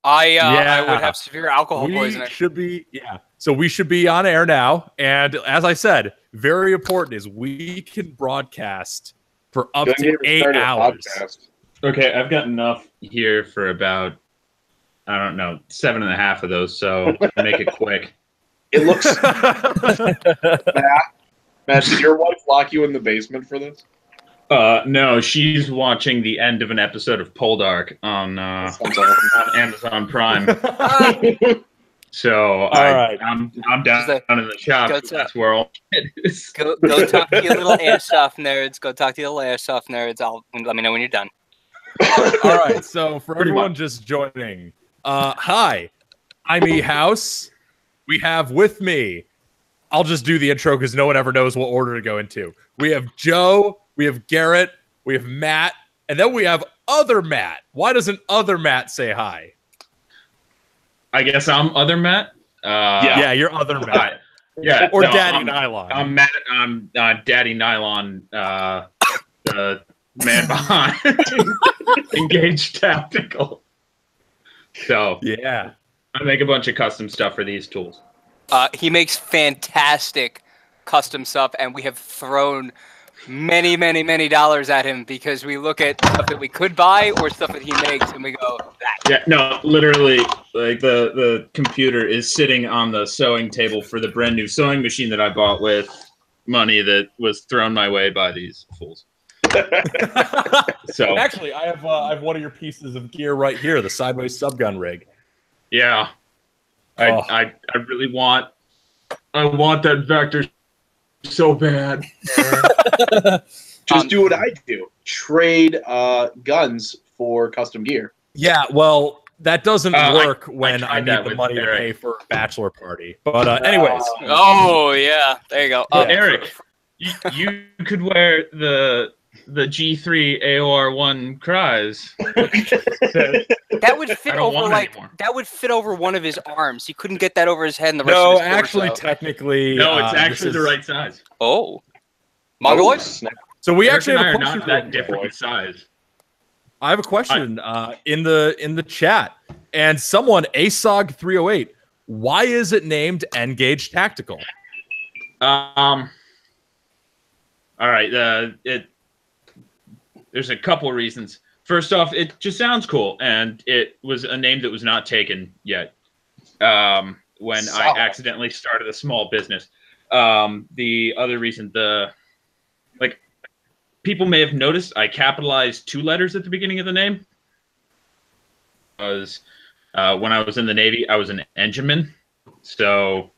I would Yeah. have severe alcohol We poisoning. should be, yeah. So we should be on air now. And as I said, very important is we can broadcast for up Don't to get me 8 started on hours. podcast. Okay, I've got enough here for about, I don't know, 7.5 of those, so make it quick. It looks Matt, did your wife lock you in the basement for this? No, she's watching the end of an episode of Poldark on Amazon Prime. So right. I'm down Like, in the shop. That's where all it is. Go talk to your little airsoft nerds. Go talk to your little airsoft nerds. Let me know when you're done. All right. So for everyone just joining, hi, I'm E House. We have with me, I'll just do the intro because no one ever knows what order to go into. We have Joe, we have Garrett, we have Matt, and then we have other Matt. Why doesn't other Matt say hi? I guess I'm other Matt. Yeah, you're other Matt. Yeah, or Daddy Nylon. I'm Matt. I'm Daddy Nylon. The man behind Engaged Tactical. So yeah, I make a bunch of custom stuff for these tools. He makes fantastic custom stuff, and we have thrown many dollars at him because we look at stuff that we could buy or stuff that he makes, and we go, that. Yeah, no, literally, like the computer is sitting on the sewing table for the brand new sewing machine that I bought with money that was thrown my way by these fools. So actually, I have one of your pieces of gear right here, the sideways subgun rig. Yeah, I really want that Vector so bad. Just do what I do. Trade guns for custom gear. Yeah, well, that doesn't work when I tried need that the with money to Eric. pay for a bachelor party. But anyways. Oh, yeah. There you go. Eric, you could wear the G3 AOR1 Cries. That would fit over anymore. that would fit over one of his arms. He couldn't get that over his head and the rest No, of his actually, torso. technically, No, it's actually the right size. Oh. Mongoloid? Snap. So we Eric actually and I have a are question. not that different in size. I have a question in the chat, and someone ASOG308. Why is it named Engaged Tactical? All right. There's a couple reasons. First off, it just sounds cool, and it was a name that was not taken yet when I accidentally started a small business. The other reason, people may have noticed I capitalized 2 letters at the beginning of the name. When I was in the Navy, I was an engineman, so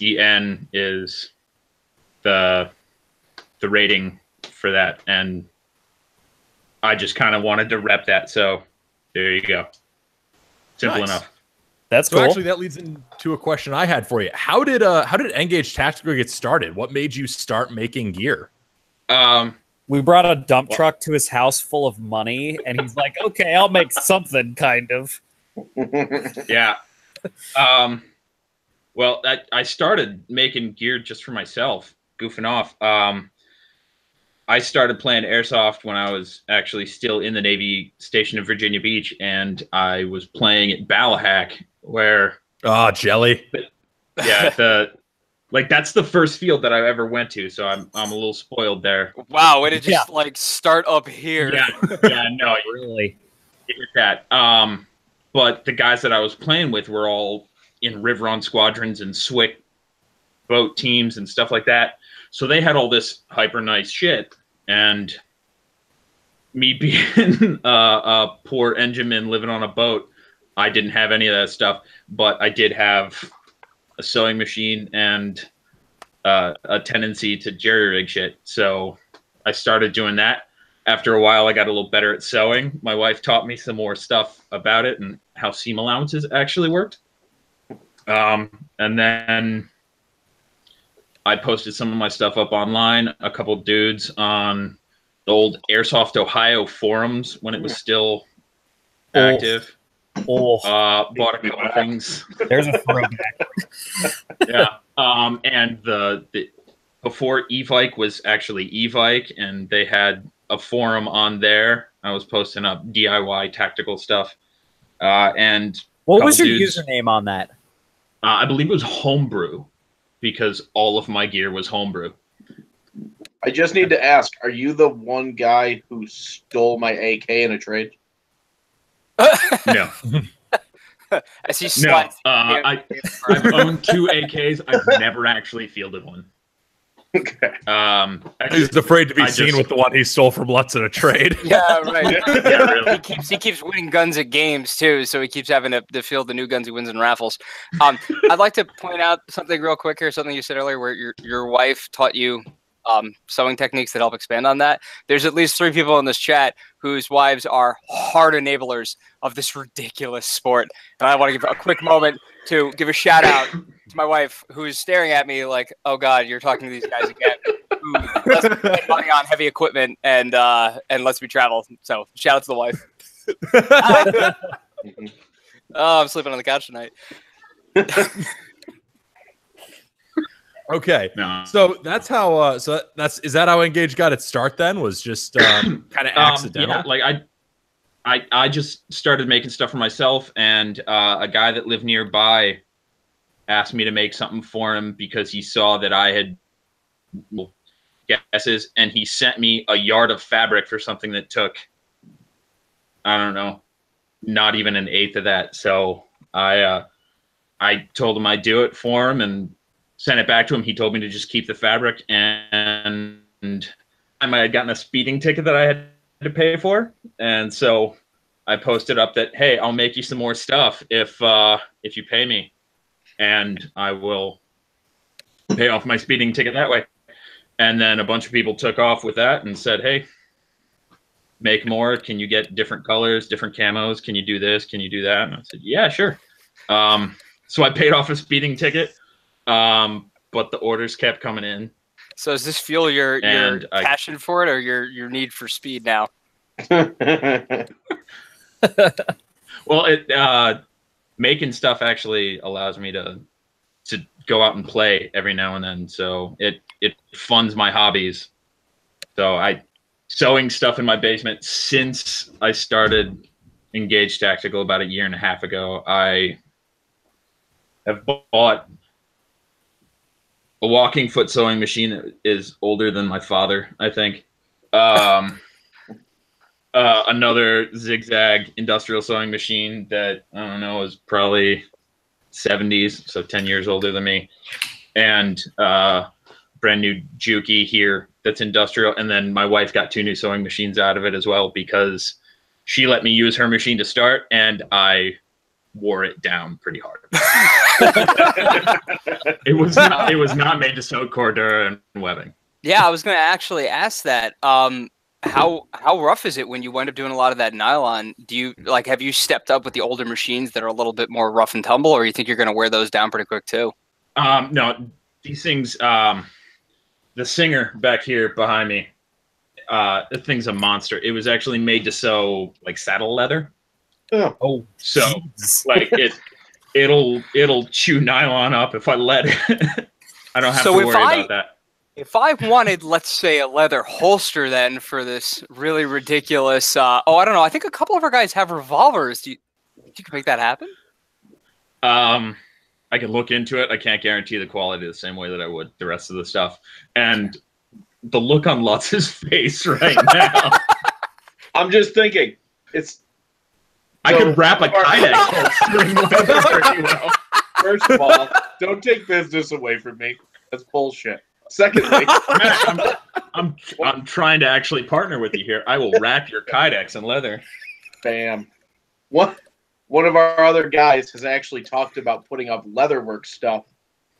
EN is the rating for that, and I just kind of wanted to rep that, so there you go. Simple enough. That's So cool. actually, that leads into a question I had for you. How did Engaged Tactical get started? What made you start making gear? We brought a dump truck to his house full of money, and he's like, "Okay, I'll make something." Kind of. Yeah. Well, I started making gear just for myself, goofing off. I started playing airsoft when I was actually still in the Navy station in Virginia Beach, and I was playing at Ballahack, where Jelly. yeah, that's the first field that I ever went to, so I'm a little spoiled there. Wow, way to just start up here. Yeah, no, Really. you get that. But the guys that I was playing with were all in Riveron squadrons and SWIC boat teams and stuff like that. So they had all this hyper nice shit, and me being a poor engineman living on a boat, I didn't have any of that stuff, but I did have a sewing machine and a tendency to jerry rig shit. So I started doing that. After a while, I got a little better at sewing. My wife taught me some more stuff about it and how seam allowances actually worked. And then I posted some of my stuff up online. A couple dudes on the old Airsoft Ohio forums when it was still active. Bought a couple things. There's a throwback. Yeah. And the before Evike was actually Evike, and they had a forum on there. I was posting up DIY tactical stuff. And What was your dudes, username on that? I believe it was Homebrew, because all of my gear was Homebrew. I just need to ask: are you the one guy who stole my AK in a trade? No. As he No, slides. I've owned 2 AKs. I've never actually fielded one. Okay. He's afraid to be seen with the one he stole from Lutz in a trade. Yeah, right. Yeah, really. He keeps winning guns at games too, so he keeps having to field the new guns he wins in raffles. I'd like to point out something real quick here, something you said earlier, where your wife taught you sewing techniques that help expand on that. There's at least 3 people in this chat whose wives are hard enablers of this ridiculous sport, and I want to give a quick moment to give a shout out to my wife, who's staring at me like, "Oh God, you're talking to these guys again." Who lets me spend money on heavy equipment and lets me travel. So shout out to the wife. Oh, I'm sleeping on the couch tonight. Okay, No. so that's how. Is that how Engage got its start? Then was just kind of accidental. Yeah, like I just started making stuff for myself, and a guy that lived nearby asked me to make something for him because he saw that I had guesses, and he sent me a yard of fabric for something that took, I don't know, not even an eighth of that. So I told him I'd do it for him and sent it back to him. He told me to just keep the fabric, and I had gotten a speeding ticket that I had to pay for, and so I posted up that, hey, I'll make you some more stuff if you pay me, and I will pay off my speeding ticket that way. And then a bunch of people took off with that and said, hey, make more. Can you get different colors, different camos? Can you do this? Can you do that? And I said, yeah, sure. So I paid off a speeding ticket, but the orders kept coming in. So does this fuel your passion for it, or your need for speed now? Well, making stuff actually allows me to go out and play every now and then. So it funds my hobbies. So sewing stuff in my basement since I started Engage Tactical about 1.5 years ago. I have bought a walking foot sewing machine that is older than my father, I think. Another zigzag industrial sewing machine that, I don't know, is probably 70s, so 10 years older than me. And brand new Juki here that's industrial. And then my wife got 2 new sewing machines out of it as well, because she let me use her machine to start, and I wore it down pretty hard. It was not made to sew Cordura and webbing. Yeah, I was going to actually ask that. How rough is it when you wind up doing a lot of that nylon? Do you have you stepped up with the older machines that are a little bit more rough and tumble, or you think you're going to wear those down pretty quick too? No, these things. The Singer back here behind me, the thing's a monster. It was actually made to sew like saddle leather. Oh, so like it'll chew nylon up if I let it. I don't have to worry about that. If I wanted, let's say, a leather holster then for this really ridiculous, I don't know. I think a couple of our guys have revolvers. Do you think you can make that happen? I could look into it. I can't guarantee the quality the same way that I would the rest of the stuff. And the look on Lutz's face right now. I'm just thinking, I could wrap a Kydex string leather pretty well. First of all, don't take business away from me. That's bullshit. Secondly, I'm trying to actually partner with you here. I will wrap your Kydex in leather. Bam. One of our other guys has actually talked about putting up leatherwork stuff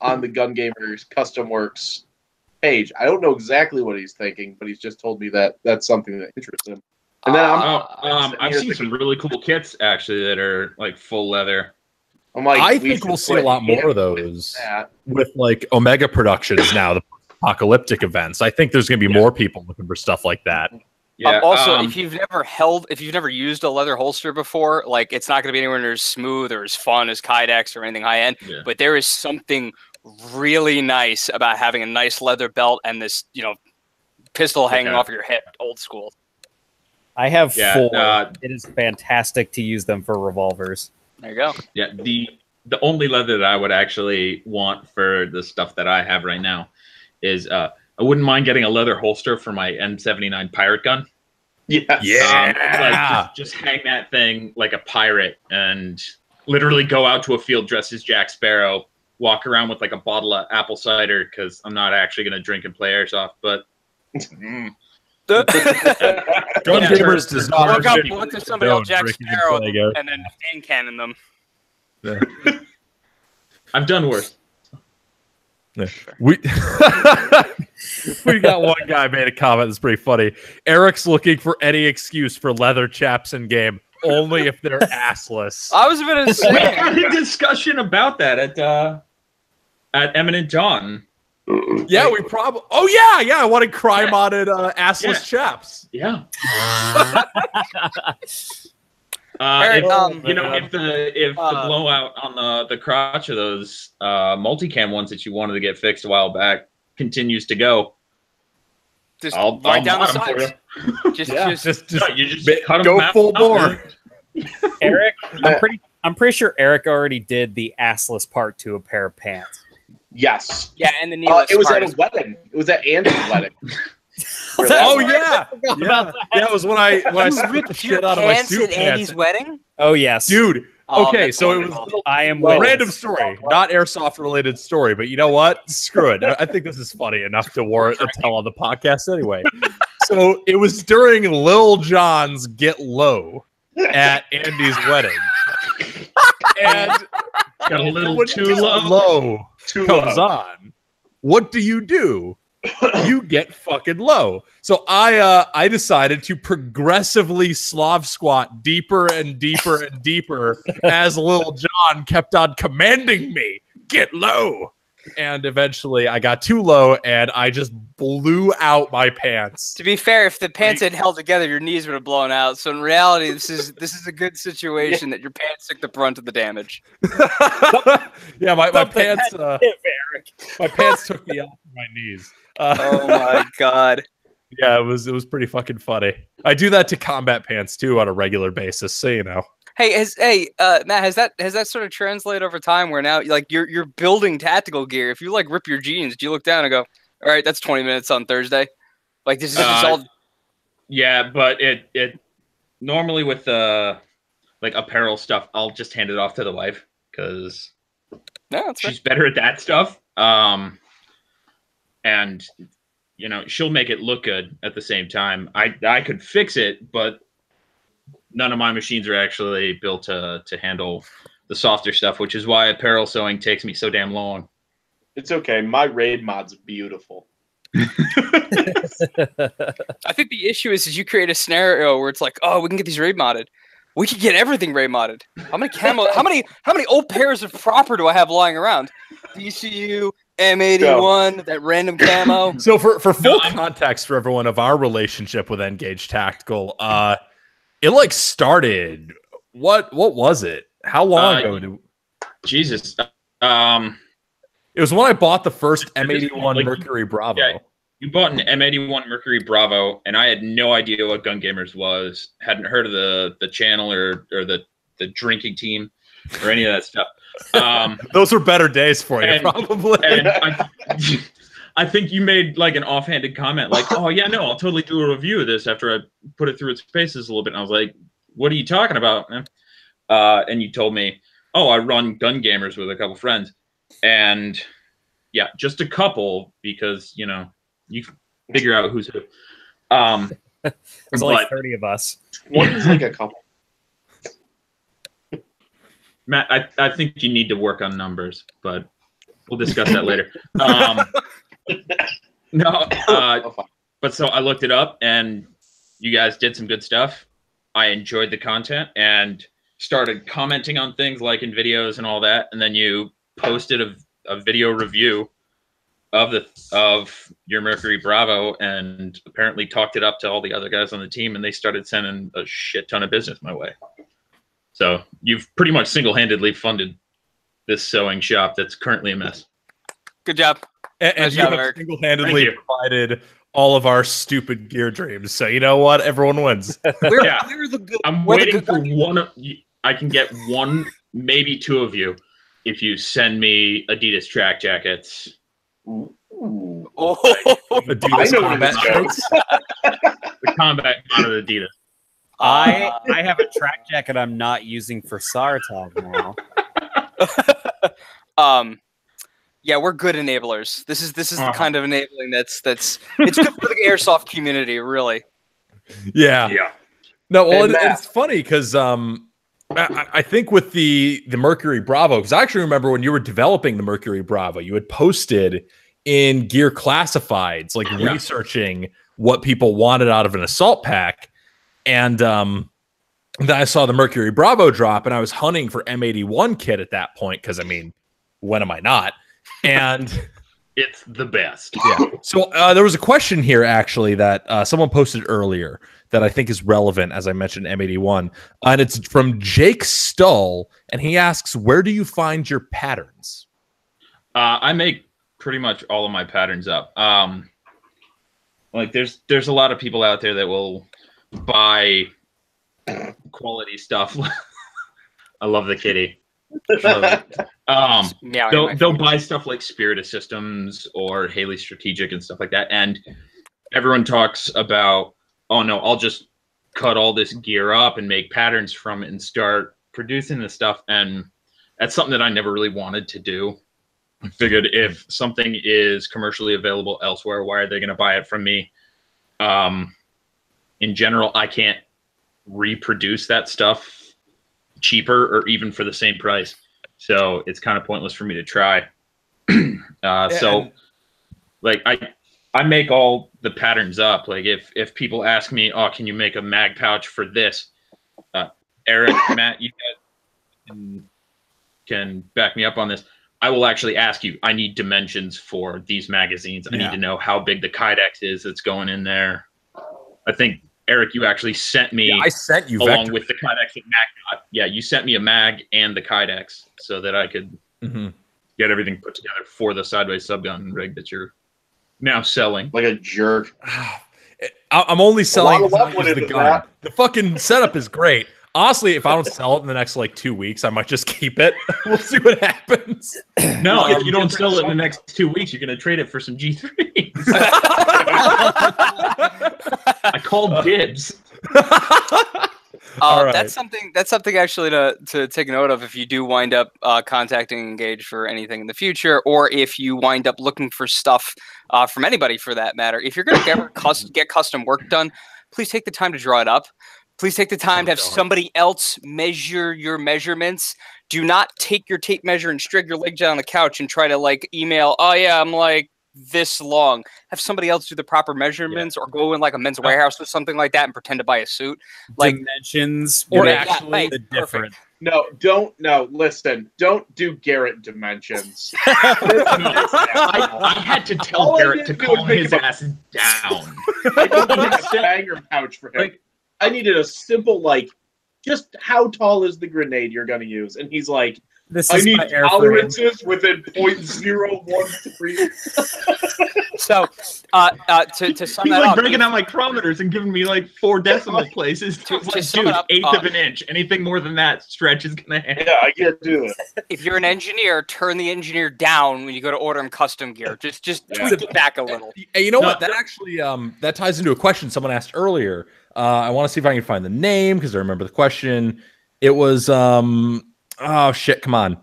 on the Gun Gamers Custom Works page. I don't know exactly what he's thinking, but he's just told me that that's something that interests him. And then I've seen some really cool kits actually that are like full leather. I'm like, I think we'll see a lot more of those with like Omega Productions now, the apocalyptic events. I think there's going to be more people looking for stuff like that. Yeah. Also, if you've never used a leather holster before, like it's not going to be anywhere near as smooth or as fun as Kydex or anything high end. Yeah. But there is something really nice about having a nice leather belt and this, pistol hanging off of your hip, old school. I have Yeah, 4. It is fantastic to use them for revolvers. There you go. Yeah, the only leather that I would actually want for the stuff that I have right now is I wouldn't mind getting a leather holster for my M79 pirate gun. Yes. Like just hang that thing like a pirate and literally go out to a field dressed as Jack Sparrow, walk around with like a bottle of apple cider because I'm not actually going to drink and play airsoft, but Gun Gamers does not Look up condone to somebody else, Jack drinking and Sparrow, playing it. and then hand cannon them. I've done worse. Yeah. We got one guy made a comment that's pretty funny. Eric's looking for any excuse for leather chaps in game, only if they're assless. I was going to We say. had a discussion about that at Eminent Dawn. Yeah, we probably. Oh yeah. I wanted crime-modded assless chaps. Yeah. Eric, if the blowout on the crotch of those multicam ones that you wanted to get fixed a while back continues to go, Just I'll right down the mod 'em for sides. you. Just You just cut 'em go out. full bore. Eric, I'm pretty sure Eric already did the assless part to a pair of pants. Yes. yeah, and the kneeless It was part at a wedding. It was at Andy's wedding. Oh yeah. It was when I split the shit out of my suit at Andy's pants. wedding. Oh yes, dude. Oh, Okay, that's so it was wonderful. I am a witness. random story, not airsoft related story, but you know what? Screw it. I think this is funny enough to warrant a tell on the podcast anyway. So it was during Lil Jon's Get Low at Andy's wedding. And Got a little when too Get low. comes on, what do? You get fucking low. So I decided to progressively Slav squat deeper and deeper and deeper as Lil Jon kept on commanding me, get low. And eventually I got too low and I just blew out my pants. To be fair, if the pants had held together, your knees would have blown out. So in reality, this is a good situation that your pants took the brunt of the damage. Yeah, my pants Eric. my pants took me off my knees. Oh my god. Yeah, it was pretty fucking funny. I do that to combat pants too on a regular basis, so you know. Hey, Matt, has that sort of translated over time where now like you're building tactical gear? If you like rip your jeans, do you look down and go, all right, that's 20 minutes on Thursday? Like this is just all. Yeah, but it normally with like apparel stuff, I'll just hand it off to the wife because No, that's she's better at that stuff. And you know, she'll make it look good at the same time. I could fix it, but none of my machines are actually built to handle the softer stuff, which is why apparel sewing takes me so damn long. It's okay. My raid mod's beautiful. I think the issue is you create a scenario where it's like, oh, we can get these raid modded. We could get everything raid modded. How many camo? How many old pairs of proper do I have lying around? DCU, M81, that random camo. So for full context for everyone of our relationship with Engage Tactical, it like started. What was it? How long ago? Jesus. It was when I bought the first M81 Mercury Bravo. Yeah, you bought an M81 Mercury Bravo, and I had no idea what Gun Gamers was. Hadn't heard of the channel or the drinking team or any of that stuff. Those were better days for you, probably. And I think you made like an offhanded comment, like, "Oh yeah, no, I'll totally do a review of this after I put it through its paces a little bit." And I was like, "What are you talking about, man?" And you told me, "Oh, I run Gun Gamers with a couple friends." And yeah, just a couple because you know you figure out who's who. There's like 30 of us. One is like a couple. Matt, I think you need to work on numbers, but we'll discuss that later. But so I looked it up, and you guys did some good stuff. I enjoyed the content and started commenting on things like in videos and all that, and then you posted a video review of your Mercury Bravo and apparently talked it up to all the other guys on the team, and they started sending a shit ton of business my way. So you've pretty much single-handedly funded this sewing shop that's currently a mess. Good job. And Nice you job, have Eric. single-handedly provided all of our stupid gear dreams. So you know what? Everyone wins. We're, Yeah. we're the good. I'm we're the waiting good for guys. one. I can get one, maybe two of you, if you send me Adidas track jackets. Ooh. Oh, I Adidas know where combat this goes. shirts. The combat modded Adidas. I have a track jacket I'm not using for Sartog now. yeah, we're good enablers. This is the Uh-huh. kind of enabling that's it's good for the airsoft community, really. Yeah. Yeah. No, well, And Matt. it's funny because I think with the Mercury Bravo, because I actually remember when you were developing the Mercury Bravo, you had posted in Gear Classifieds, like Yeah. researching what people wanted out of an assault pack, and then I saw the Mercury Bravo drop, and I was hunting for M81 kit at that point because I mean, when am I not? And It's the best. yeah. So there was a question here actually that someone posted earlier that I think is relevant, as I mentioned M81, and it's from Jake Stull, and he asks, "Where do you find your patterns?" I make pretty much all of my patterns up. Like there's a lot of people out there that will buy quality stuff. I love the kitty. Yeah, They'll buy stuff like Spirit Systems or Haley Strategic and stuff like that, and everyone talks about, oh no, I'll just cut all this gear up and make patterns from it and start producing this stuff, and that's something that I never really wanted to do. I figured if something is commercially available elsewhere, why are they going to buy it from me? In general, I can't reproduce that stuff cheaper or even for the same price, so it's kind of pointless for me to try. So like I make all the patterns up. Like if people ask me, oh, can you make a mag pouch for this, Eric, Matt, you guys can back me up on this. I will actually ask you, I need dimensions for these magazines. I need to know how big the Kydex is that's going in there. I think Eric, you actually sent me. Yeah, I sent you along vector. with the Kydex and mag. Yeah, you sent me a mag and the Kydex so that I could get everything put together for the sideways subgun rig that you're now selling. Like a jerk. I'm only selling A lot of love because went the into gun. that. The fucking setup is great. Honestly, if I don't sell it in the next like 2 weeks, I might just keep it. We'll see what happens. No, if you don't sell it in the next 2 weeks, you're going to trade it for some G3s. I called dibs. All right. That's something actually to take note of if you do wind up contacting Engage for anything in the future, or if you wind up looking for stuff from anybody for that matter. If you're going to get custom work done, please take the time to draw it up. Please take the time to have somebody else measure your measurements. Do not take your tape measure and string your leg down on the couch and try to like email, oh yeah, I'm like this long. Have somebody else do the proper measurements, or go in like a Men's Warehouse or something like that and pretend to buy a suit. Like Dimensions, or make actually the difference. No, listen. Don't do Garrett dimensions. I had to tell All I Garrett to did was calm think his about- ass down. I needed a banger pouch for him. I neneeded a simple, like, just how tall is the grenade you're going to use? And he's like, This I is need my airframe. tolerances within 0.013. so, to sum He's that like up, breaking out micrometers and giving me like 4 decimal places. To It's like, sum dude, it up, eighth of an inch. Anything more than that stretch is gonna hit. Yeah, I can't do it. if you're an engineer, turn the engineer down when you go to order him custom gear. Just tweak it back a little. Hey, you know No, what? That actually that ties into a question someone asked earlier. I want to see if I can find the name because I remember the question. It was oh shit, come on.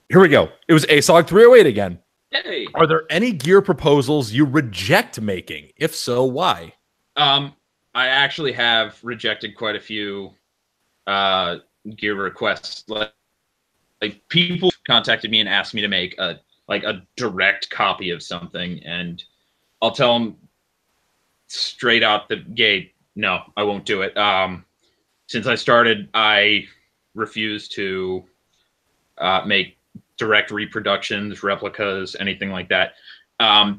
Here we go. It was ASOG 308 again. Hey. Are there any gear proposals you reject making? If so, why? I actually have rejected quite a few gear requests. Like people contacted me and asked me to make a direct copy of something, and I'll tell them straight out the gate, no, I won't do it. Since I started, I refuse to make direct reproductions, replicas, anything like that.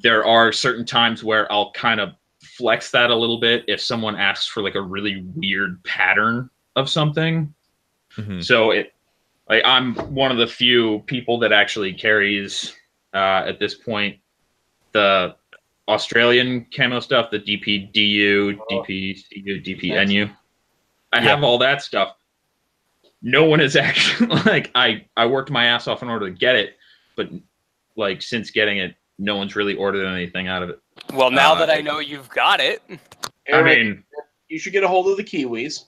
There are certain times where I'll kind of flex that a little bit if someone asks for like a really weird pattern of something. So I'm one of the few people that actually carries at this point the Australian camo stuff, the DPDU, DPCU, DPNU. I have all that stuff. No one is actually like I worked my ass off in order to get it, but like since getting it, no one's really ordered anything out of it. Well, now that I know you've got it, Eric, I mean, you should get a hold of the Kiwis.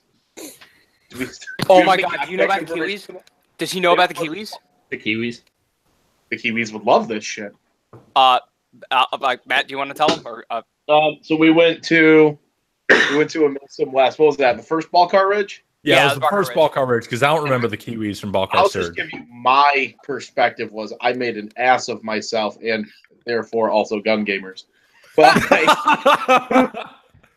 Oh my God, do you know about the Kiwis? Does he know about the Kiwis? The Kiwis. The Kiwis would love this shit. Like Matt, do you want to tell him? Or so we went to some last. What was that? The first ball car ridge? Yeah, it was the first ball coverage because I don't remember the Kiwis from ball car I'll surge. just give you my perspective. Was I made an ass of myself and therefore also gun gamers. But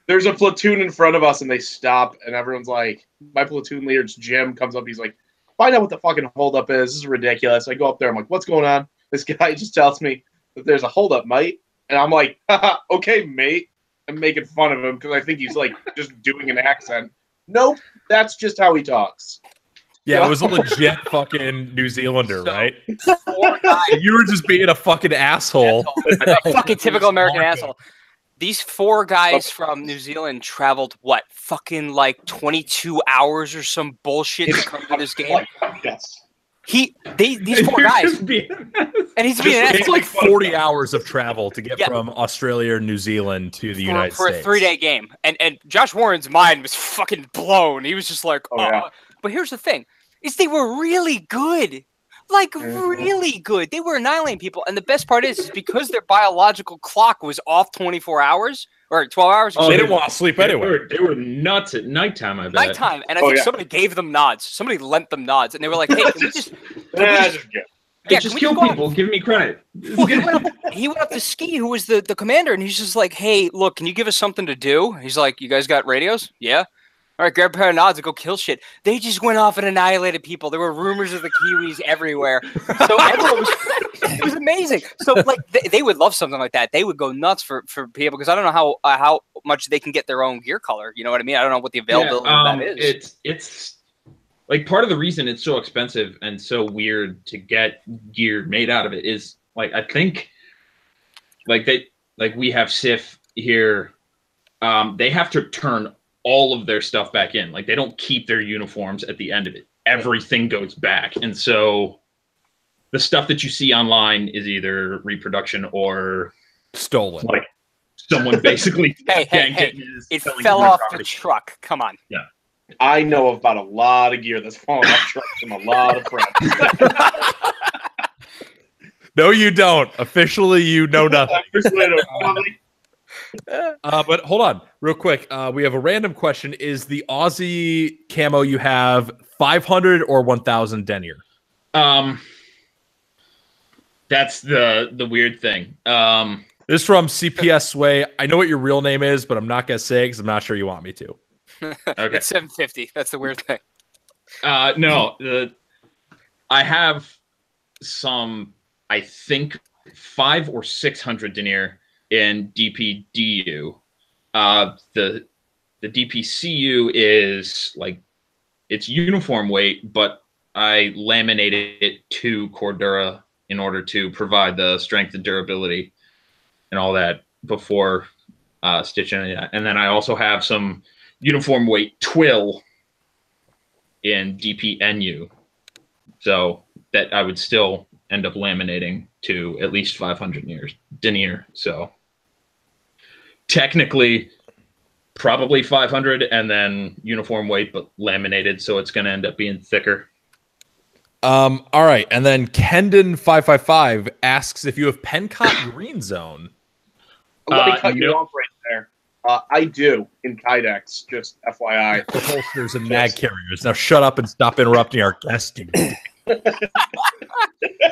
there's a platoon in front of us and they stop and everyone's like, my platoon leader Jim comes up. He's like, find out what the fucking holdup is. This is ridiculous. I go up there. I'm like, what's going on? This guy just tells me that there's a holdup, mate. And I'm like, okay, mate. I'm making fun of him because I think he's like just doing an accent. Nope, that's just how he talks. Yeah, it was a legit fucking New Zealander, right? You were just being a fucking asshole. A fucking typical American asshole. These 4 guys from New Zealand traveled, what, fucking like 22 hours or some bullshit to come to this game? Yes. These 4 guys. And he's being It's like 40 hours of travel to get from Australia or New Zealand to the United States. For a 3-day game. And Josh Warren's mind was fucking blown. He was just like, oh. But here's the thing, is they were really good. Like, really good. They were annihilating people. And the best part is because their biological clock was off 24 hours or 12 hours. Oh, they didn't want to sleep anyway. They were nuts at nighttime, I bet. Nighttime. And I think somebody gave them nods. Somebody lent them nods. And they were like, hey, can we just... just kill people. Give me credit. Well, he went up to Ski, who was the commander, and he's just like, hey, look, can you give us something to do? He's like, you guys got radios? Yeah. All right, grab a pair of nods and go kill shit. They just went off and annihilated people. There were rumors of the Kiwis everywhere. So everyone it was amazing. So like they would love something like that. They would go nuts for people because I don't know how much they can get their own gear color. You know what I mean? I don't know what the availability of that is. It's like part of the reason it's so expensive and so weird to get gear made out of it is like I think like we have SIF here. They have to turn all of their stuff back in. Like they don't keep their uniforms at the end of it. Everything goes back. And so the stuff that you see online is either reproduction or stolen. Like someone basically hey, it fell off the truck. Come on. Yeah. I know about a lot of gear that's fallen off trucks from a lot of friends. No, you don't. Officially, you know nothing. But hold on, real quick. We have a random question. Is the Aussie camo you have 500 or 1,000 denier? That's the weird thing. This is from CPS Sway. I know what your real name is, but I'm not going to say it because I'm not sure you want me to. Okay. It's 750. That's the weird thing. No, I have some, I think 500 or 600 denier in DPDU. The DPCU is like it's uniform weight, but I laminated it to Cordura in order to provide the strength and durability and all that before stitching it. And then I also have some uniform weight twill in DPNU, so that I would still end up laminating to at least 500 denier. So technically probably 500 and then uniform weight, but laminated. So it's going to end up being thicker. All right. And then Kendon555 asks if you have Pencott Green Zone. Let me cut you off right there. I do in Kydex, just FYI. The holsters and mag carriers. Now shut up and stop interrupting our guest.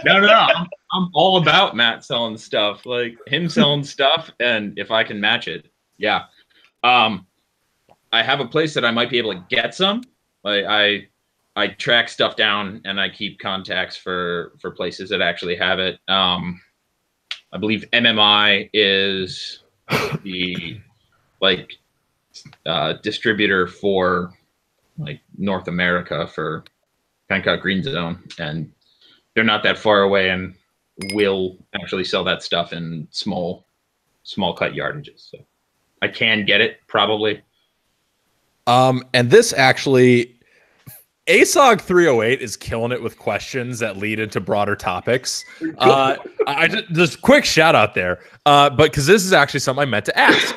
No. I'm all about Matt selling stuff, like him selling stuff, and if I can match it, yeah. I have a place that I might be able to get some. Like I track stuff down and I keep contacts for places that actually have it. I believe MMI is the distributor for like North America for Pencott Green Zone, and they're not that far away and will actually sell that stuff in small small cut yardages. So I can get it probably. And this actually, ASOG 308 is killing it with questions that lead into broader topics. I just quick shout out there, but because this is actually something I meant to ask.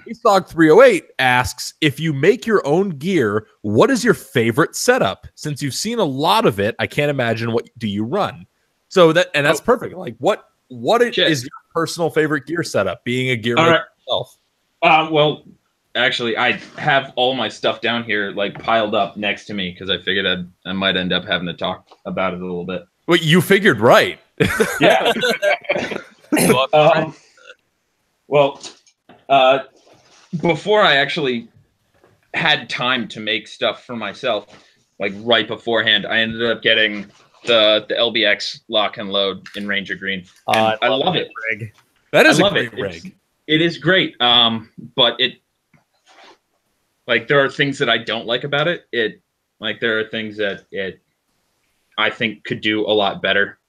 ASOG 308 asks, if you make your own gear, what is your favorite setup? Since you've seen a lot of it, I can't imagine what do you run. So that's perfect. Like what is your personal favorite gear setup? Being a gear maker yourself. Well, actually, I have all my stuff down here, like piled up next to me, because I figured I might end up having to talk about it a little bit. Well, you figured right. Yeah. Before I actually had time to make stuff for myself, like right beforehand, I ended up getting the LBX lock and load in Ranger Green. I love it. Rig. That is a great rig. It is great. But there are things that I don't like about it. There are things that I think could do a lot better.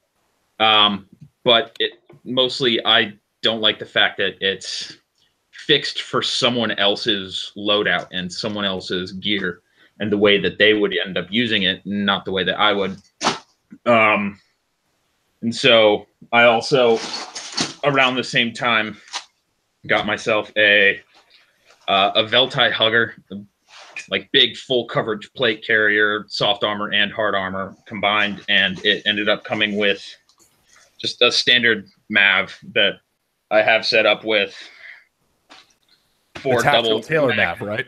But mostly I don't like the fact that it's fixed for someone else's loadout and someone else's gear and the way that they would end up using it, not the way that I would. And so I also, around the same time, got myself a Veltai Hugger, like big full coverage plate carrier, soft armor and hard armor combined, and it ended up coming with just a standard MAV that I have set up with 4 double Taylor MAV, right?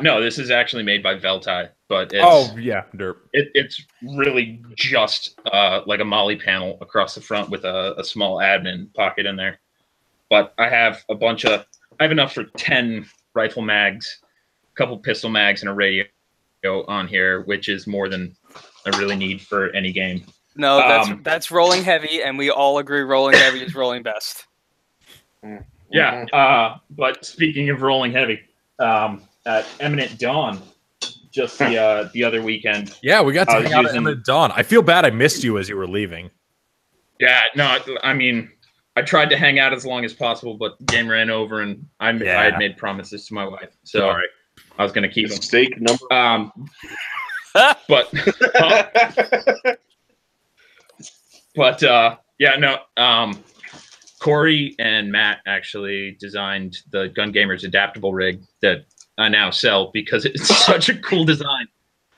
No, this is actually made by Veltai, but it's, derp. It's really just like a molly panel across the front with a small admin pocket in there. But I have I have enough for 10 rifle mags, a couple pistol mags, and a radio on here, which is more than I really need for any game. No, that's rolling heavy, and we all agree rolling heavy is rolling best. Yeah, but speaking of rolling heavy, at Eminent Dawn, just the other weekend. Yeah, we got to hang out at Eminent Dawn. I feel bad I missed you as you were leaving. Yeah, no, I mean, I tried to hang out as long as possible, but game ran over, and I had made promises to my wife, so I was going to keep them. Mistake number. Corey and Matt actually designed the Gun Gamers adaptable rig that I now sell because it's such a cool design.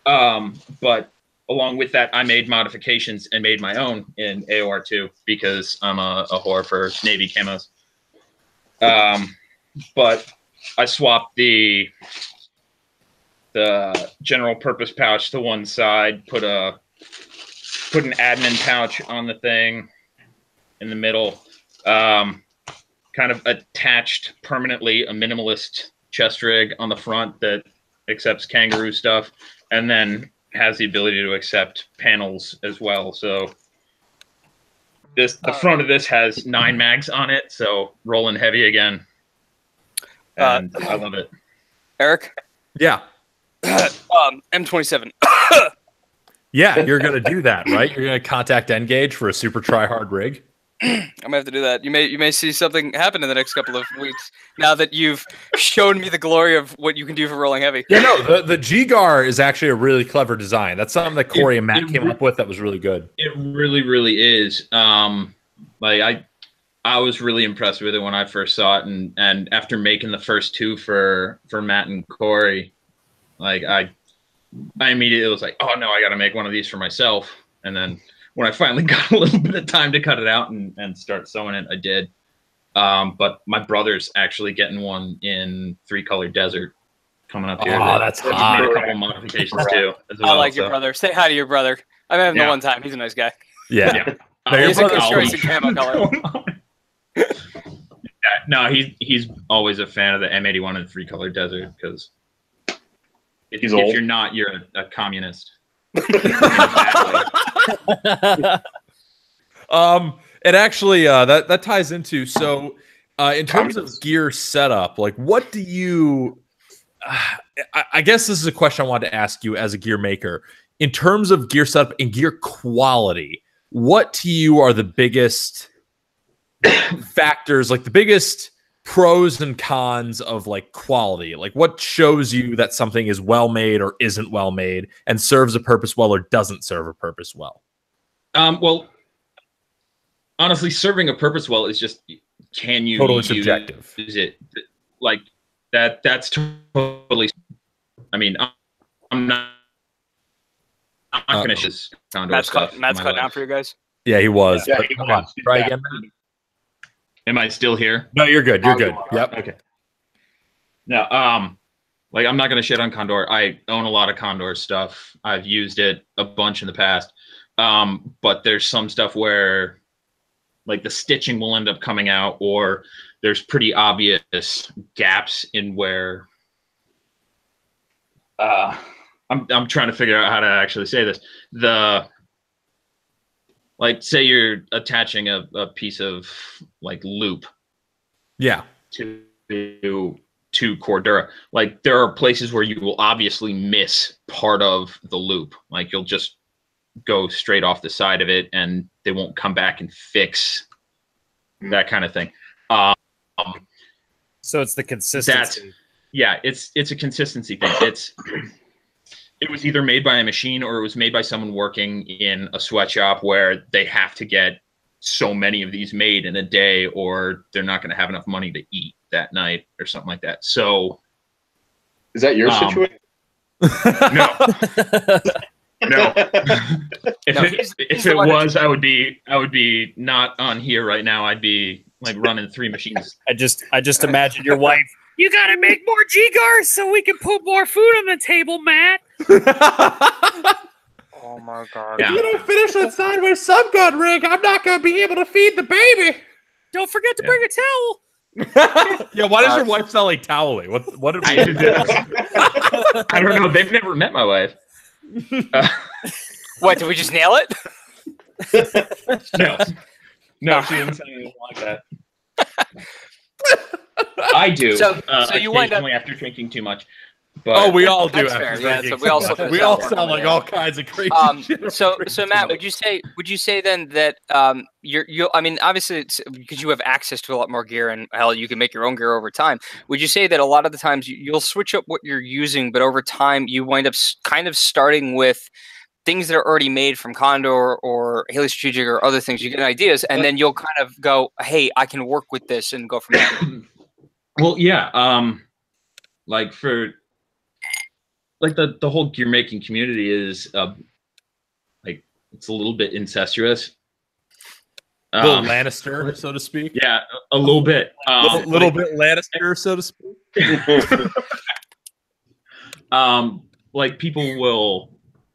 But along with that, I made modifications and made my own in AOR2 because I'm a whore for Navy camos. But I swapped the general purpose pouch to one side, put an admin pouch on the thing in the middle, kind of attached permanently a minimalist chest rig on the front that accepts kangaroo stuff, and then has the ability to accept panels as well. So the front of this has 9 mags on it, so rolling heavy again. And I love it. Eric? Yeah. M27. Yeah, you're going to do that, right? You're going to contact Engage for a super try-hard rig? I'm gonna have to do that. You may see something happen in the next couple of weeks now that you've shown me the glory of what you can do for rolling heavy. Yeah, no, the G-Gar is actually a really clever design. That's something that Corey and Matt came up with that was really good. It really, really is. I was really impressed with it when I first saw it, and after making the first 2 for Matt and Corey, like I immediately was like, oh no, I got to make one of these for myself, and then when I finally got a little bit of time to cut it out and start sewing it, I did. But my brother's actually getting one in 3-color desert coming up here. Oh, that's hot. Made a couple modifications too. As well, I like your brother. Say hi to your brother. I met him the one time. He's a nice guy. Yeah. He's a good choice in camo color. No, he's always a fan of the M81 and 3-color desert because if you're not, you're a communist. It actually that ties into, so in terms of gear setup, like what do you I guess this is a question I wanted to ask you as a gear maker. In terms of gear setup and gear quality, what to you are the biggest factors, like the biggest pros and cons of like quality? Like what shows you that something is well made or isn't well made and serves a purpose well or doesn't serve a purpose well? Well, honestly, serving a purpose well is just, can you totally subjective. Is it like that? That's totally. I mean, I'm not going to use Condor stuff. Matt's cut down for you guys. Yeah, he was. Yeah, Come on, try again, Matt. Am I still here? No, you're good. You're good. Yep. Okay. No, like I'm not going to shit on Condor. I own a lot of Condor stuff. I've used it a bunch in the past. But there's some stuff where like the stitching will end up coming out, or there's pretty obvious gaps in where I'm trying to figure out how to actually say this. Like say you're attaching a piece of like loop to Cordura. Like there are places where you will obviously miss part of the loop. Like you'll just go straight off the side of it and they won't come back and fix that kind of thing. So it's the consistency. It's a consistency thing. It was either made by a machine or it was made by someone working in a sweatshop where they have to get so many of these made in a day or they're not going to have enough money to eat that night or something like that. So is that your situation? No. No. If it was, I would be not on here right now. I'd be like running 3 machines. I just imagine your wife. You gotta make more G-Gars so we can put more food on the table, Matt. Oh my god. If you don't finish that sideways subgun rig, I'm not gonna be able to feed the baby. Don't forget to bring a towel. Yeah, why does your wife sound like Towley? What did we do? I don't know. They've never met my wife. What, did we just nail it? No, she didn't say anything like that. I do. So you wind up occasionally after drinking too much. But we all do. That's After fair. drinking So we all too sound much. We all sound like all kinds of crazy shit. So Matt, would you say then that I mean, obviously it's because you have access to a lot more gear and hell, you can make your own gear over time. Would you say that a lot of the times you'll switch up what you're using, but over time you wind up kind of starting with things that are already made from Condor or Haley Strategic or other things? You get ideas, and then you'll kind of go, "Hey, I can work with this," and go from there. Well, yeah. Like for like the whole gear making community is like it's a little bit incestuous. A little Lannister, so to speak. Yeah, a little bit. Little bit Lannister, so to speak. Like people will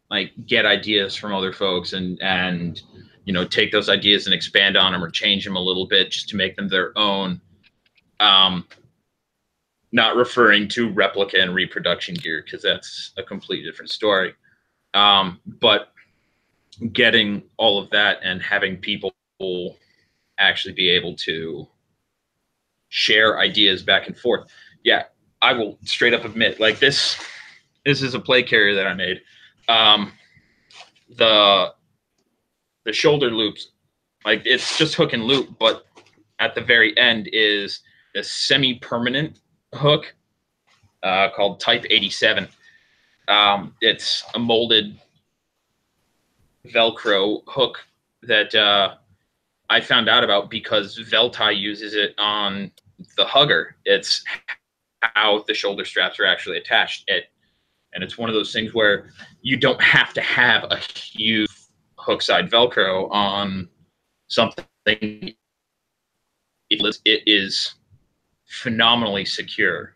like get ideas from other folks and you know take those ideas and expand on them or change them a little bit just to make them their own. Not referring to replica and reproduction gear because that's a completely different story. But getting all of that and having people actually be able to share ideas back and forth. Yeah, I will straight up admit, like this is a plate carrier that I made. The shoulder loops, like it's just hook and loop, but at the very end is a semi-permanent hook called Type 87. It's a molded Velcro hook that I found out about because Veltai uses it on the Hugger. It's how the shoulder straps are actually attached. And it's one of those things where you don't have to have a huge hook side Velcro on something. It is phenomenally secure.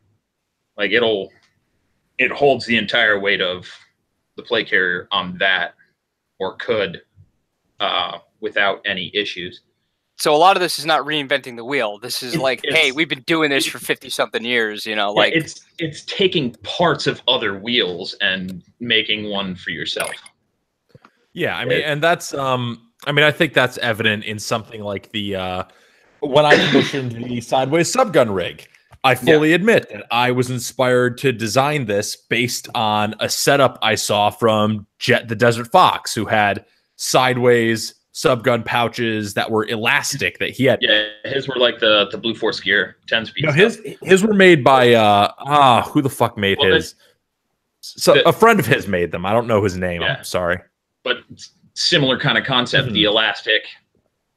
Like it holds the entire weight of the plate carrier on that, or could, without any issues. So a lot of this is not reinventing the wheel. This is like, hey, we've been doing this for 50-something years, you know, like it's taking parts of other wheels and making one for yourself. Yeah, I mean, and that's I mean, I think that's evident in something like the when I commissioned the sideways subgun rig. I fully admit that I was inspired to design this based on a setup I saw from Jet the Desert Fox, who had sideways subgun pouches that were elastic that he had. Yeah, his were like the Blue Force gear 10-speed. No, his were made by who the fuck made his? So a friend of his made them. I don't know his name. Yeah. I'm sorry. But similar kind of concept, the elastic.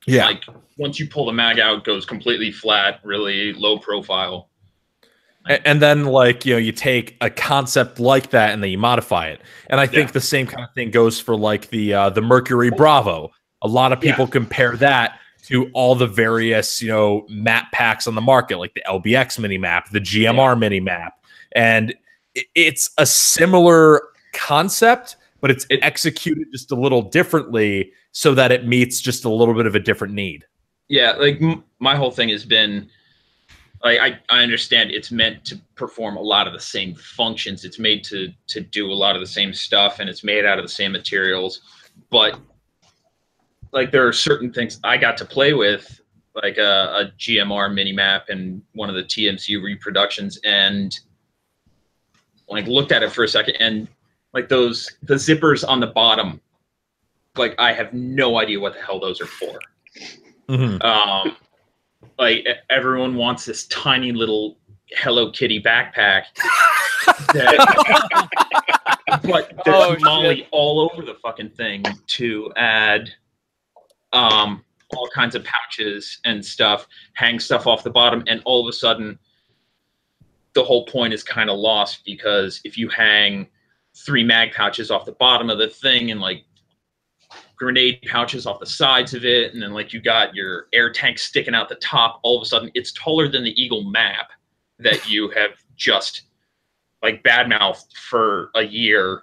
Yeah. Like once you pull the mag out, it goes completely flat, really low profile. And then, like, you take a concept like that and then you modify it. And I think the same kind of thing goes for like the Mercury Bravo. A lot of people compare that to all the various, map packs on the market, like the LBX mini map, the GMR mini map. And it's a similar concept, but it's executed just a little differently so that it meets just a little bit of a different need. Yeah, like my whole thing has been, like, I understand it's meant to perform a lot of the same functions. It's made to do a lot of the same stuff, and it's made out of the same materials. But like, there are certain things I got to play with, like a GMR mini map and one of the TMC reproductions, and like looked at it for a second, and like the zippers on the bottom, like I have no idea what the hell those are for. Like everyone wants this tiny little Hello Kitty backpack, but there's Molly all over the fucking thing to add all kinds of pouches and stuff, hang stuff off the bottom, and all of a sudden the whole point is kind of lost, because if you hang 3 mag pouches off the bottom of the thing and like grenade pouches off the sides of it, and then like you got your air tank sticking out the top, all of a sudden it's taller than the Eagle map that you have just like badmouthed for a year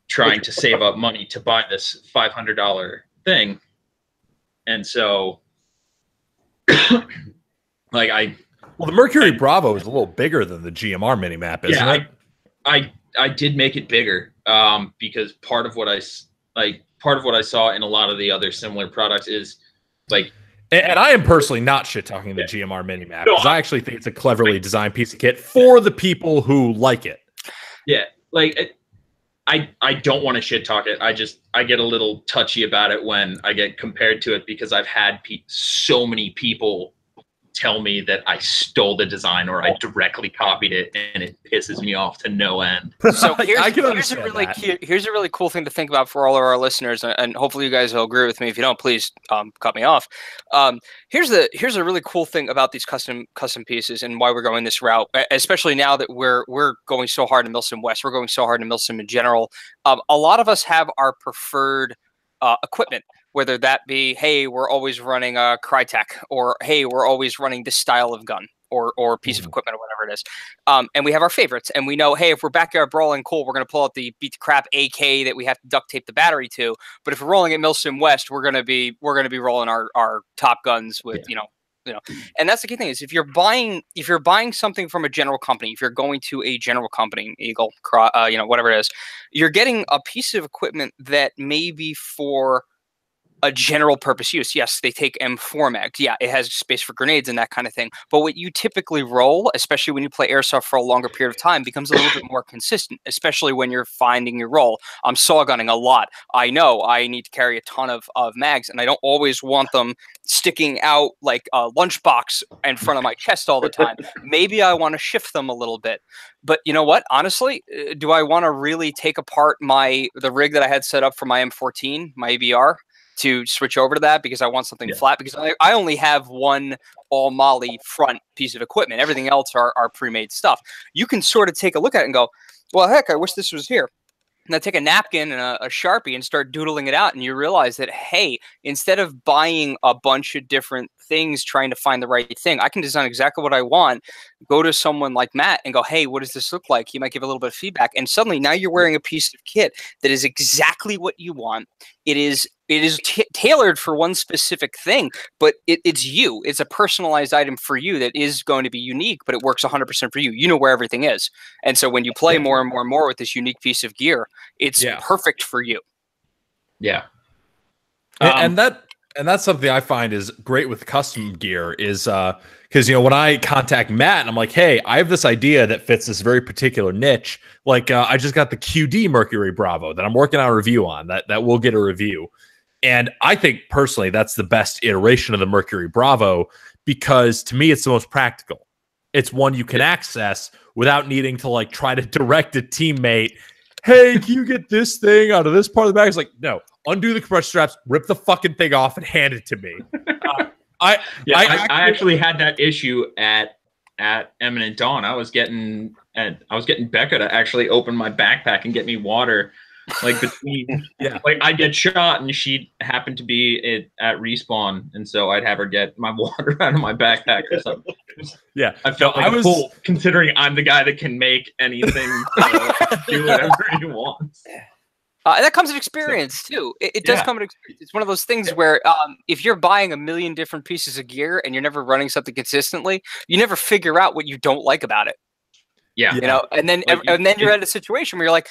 trying to save up money to buy this $500 thing. And so like well, the Mercury Bravo is a little bigger than the GMR mini map, isn't it? I did make it bigger because part of what I saw in a lot of the other similar products is like, and I am personally not shit talking the GMR mini map, because I actually think it's a cleverly designed piece of kit for the people who like it. Yeah, like I don't want to shit talk it. I get a little touchy about it when I get compared to it, because I've had so many people tell me that I stole the design or I directly copied it, and it pisses me off to no end. So here's a really cool thing to think about for all of our listeners, and hopefully you guys will agree with me. If you don't, please cut me off. Here's a really cool thing about these custom pieces and why we're going this route, especially now that we're going so hard in Milsim West. We're going so hard in Milsim in general. A lot of us have our preferred equipment, whether that be, hey, we're always running a Crytek, or hey, we're always running this style of gun or piece of equipment or whatever it is. And we have our favorites, and we know, hey, if we're backyard brawling, cool, we're going to pull out the beat the crap AK that we have to duct tape the battery to. But if we're rolling at Milsim West, we're going to be rolling our top guns with, and that's the key thing is if you're buying something from a general company, if you're going to a general company, Eagle, whatever it is, you're getting a piece of equipment that may be for a general purpose use. Yes, they take M4 mags. Yeah, it has space for grenades and that kind of thing. But what you typically roll, especially when you play airsoft for a longer period of time, becomes a little bit more consistent, especially when you're finding your role. I'm saw gunning a lot. I know I need to carry a ton of mags, and I don't always want them sticking out like a lunchbox in front of my chest all the time. Maybe I want to shift them a little bit. But you know what? Honestly, do I want to really take apart the rig that I had set up for my M14, my ABR, to switch over to that because I want something flat? Because I only have one all Molly front piece of equipment. Everything else are pre-made stuff. You can sort of take a look at it and go, well, heck, I wish this was here. And I take a napkin and a Sharpie and start doodling it out, and you realize that, hey, instead of buying a bunch of different things trying to find the right thing, I can design exactly what I want, go to someone like Matt and go, hey, what does this look like? He might give a little bit of feedback, and suddenly now you're wearing a piece of kit that is exactly what you want. It is tailored for one specific thing, but it's you. It's a personalized item for you that is going to be unique, but it works 100% for you. You know where everything is. And so when you play more and more and more with this unique piece of gear, it's perfect for you. Yeah. And that's something I find is great with custom gear is because, when I contact Matt and I'm like, hey, I have this idea that fits this very particular niche. Like I just got the QD Mercury Bravo that I'm working on a review on that will get a review. And I think personally that's the best iteration of the Mercury Bravo because to me it's the most practical. It's one you can access without needing to like try to direct a teammate. Hey, can you get this thing out of this part of the bag? It's like, no, undo the compression straps, rip the fucking thing off, and hand it to me. I actually had that issue at Eminent Dawn. I was getting Becca to actually open my backpack and get me water. Like between, like I get shot and she'd happen to be at respawn, and so I'd have her get my water out of my backpack or something. Yeah, I felt like a fool considering I'm the guy that can make anything do whatever he wants. That comes with experience too. It does come with experience. It's one of those things where if you're buying a million different pieces of gear and you're never running something consistently, you never figure out what you don't like about it. Yeah, you know, and then you're at a situation where you're like,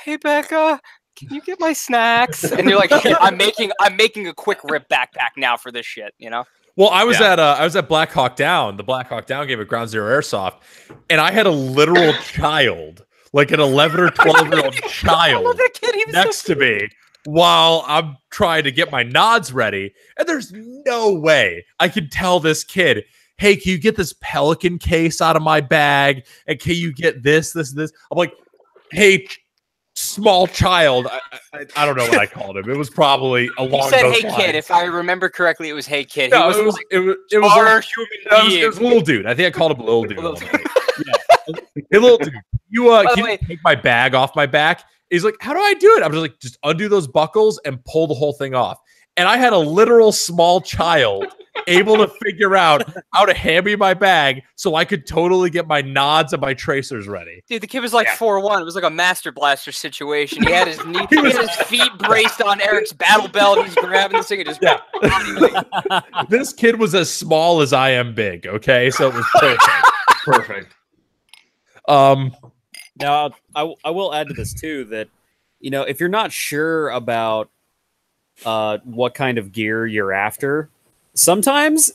"Hey, Becca, can you get my snacks?" And you're like, hey, "I'm making a quick rip backpack now for this shit," you know. Well, I was at Black Hawk Down, the Black Hawk Down game at Ground Zero Airsoft, and I had a literal child, like an 11 or 12-year-old child, next to me while I'm trying to get my nods ready, and there's no way I could tell this kid, hey, can you get this Pelican case out of my bag? And can you get this? I'm like, hey, small child. I don't know what I called him. It was probably along those lines. He said, hey, kid. If I remember correctly, it was hey, kid. No, it was a little dude. I think I called him a little dude. Hey, little dude, can you take my bag off my back? He's like, how do I do it? I'm just like, just undo those buckles and pull the whole thing off. And I had a literal small child able to figure out how to hand me my bag so I could totally get my nods and my tracers ready. Dude, the kid was like 4'1". It was like a Master Blaster situation. He had his his feet braced on Eric's battle belt. He's grabbing this thing and just This kid was as small as I am big, okay? So it was perfect. Perfect. Now, I will add to this too that, you know, if you're not sure about what kind of gear you're after, sometimes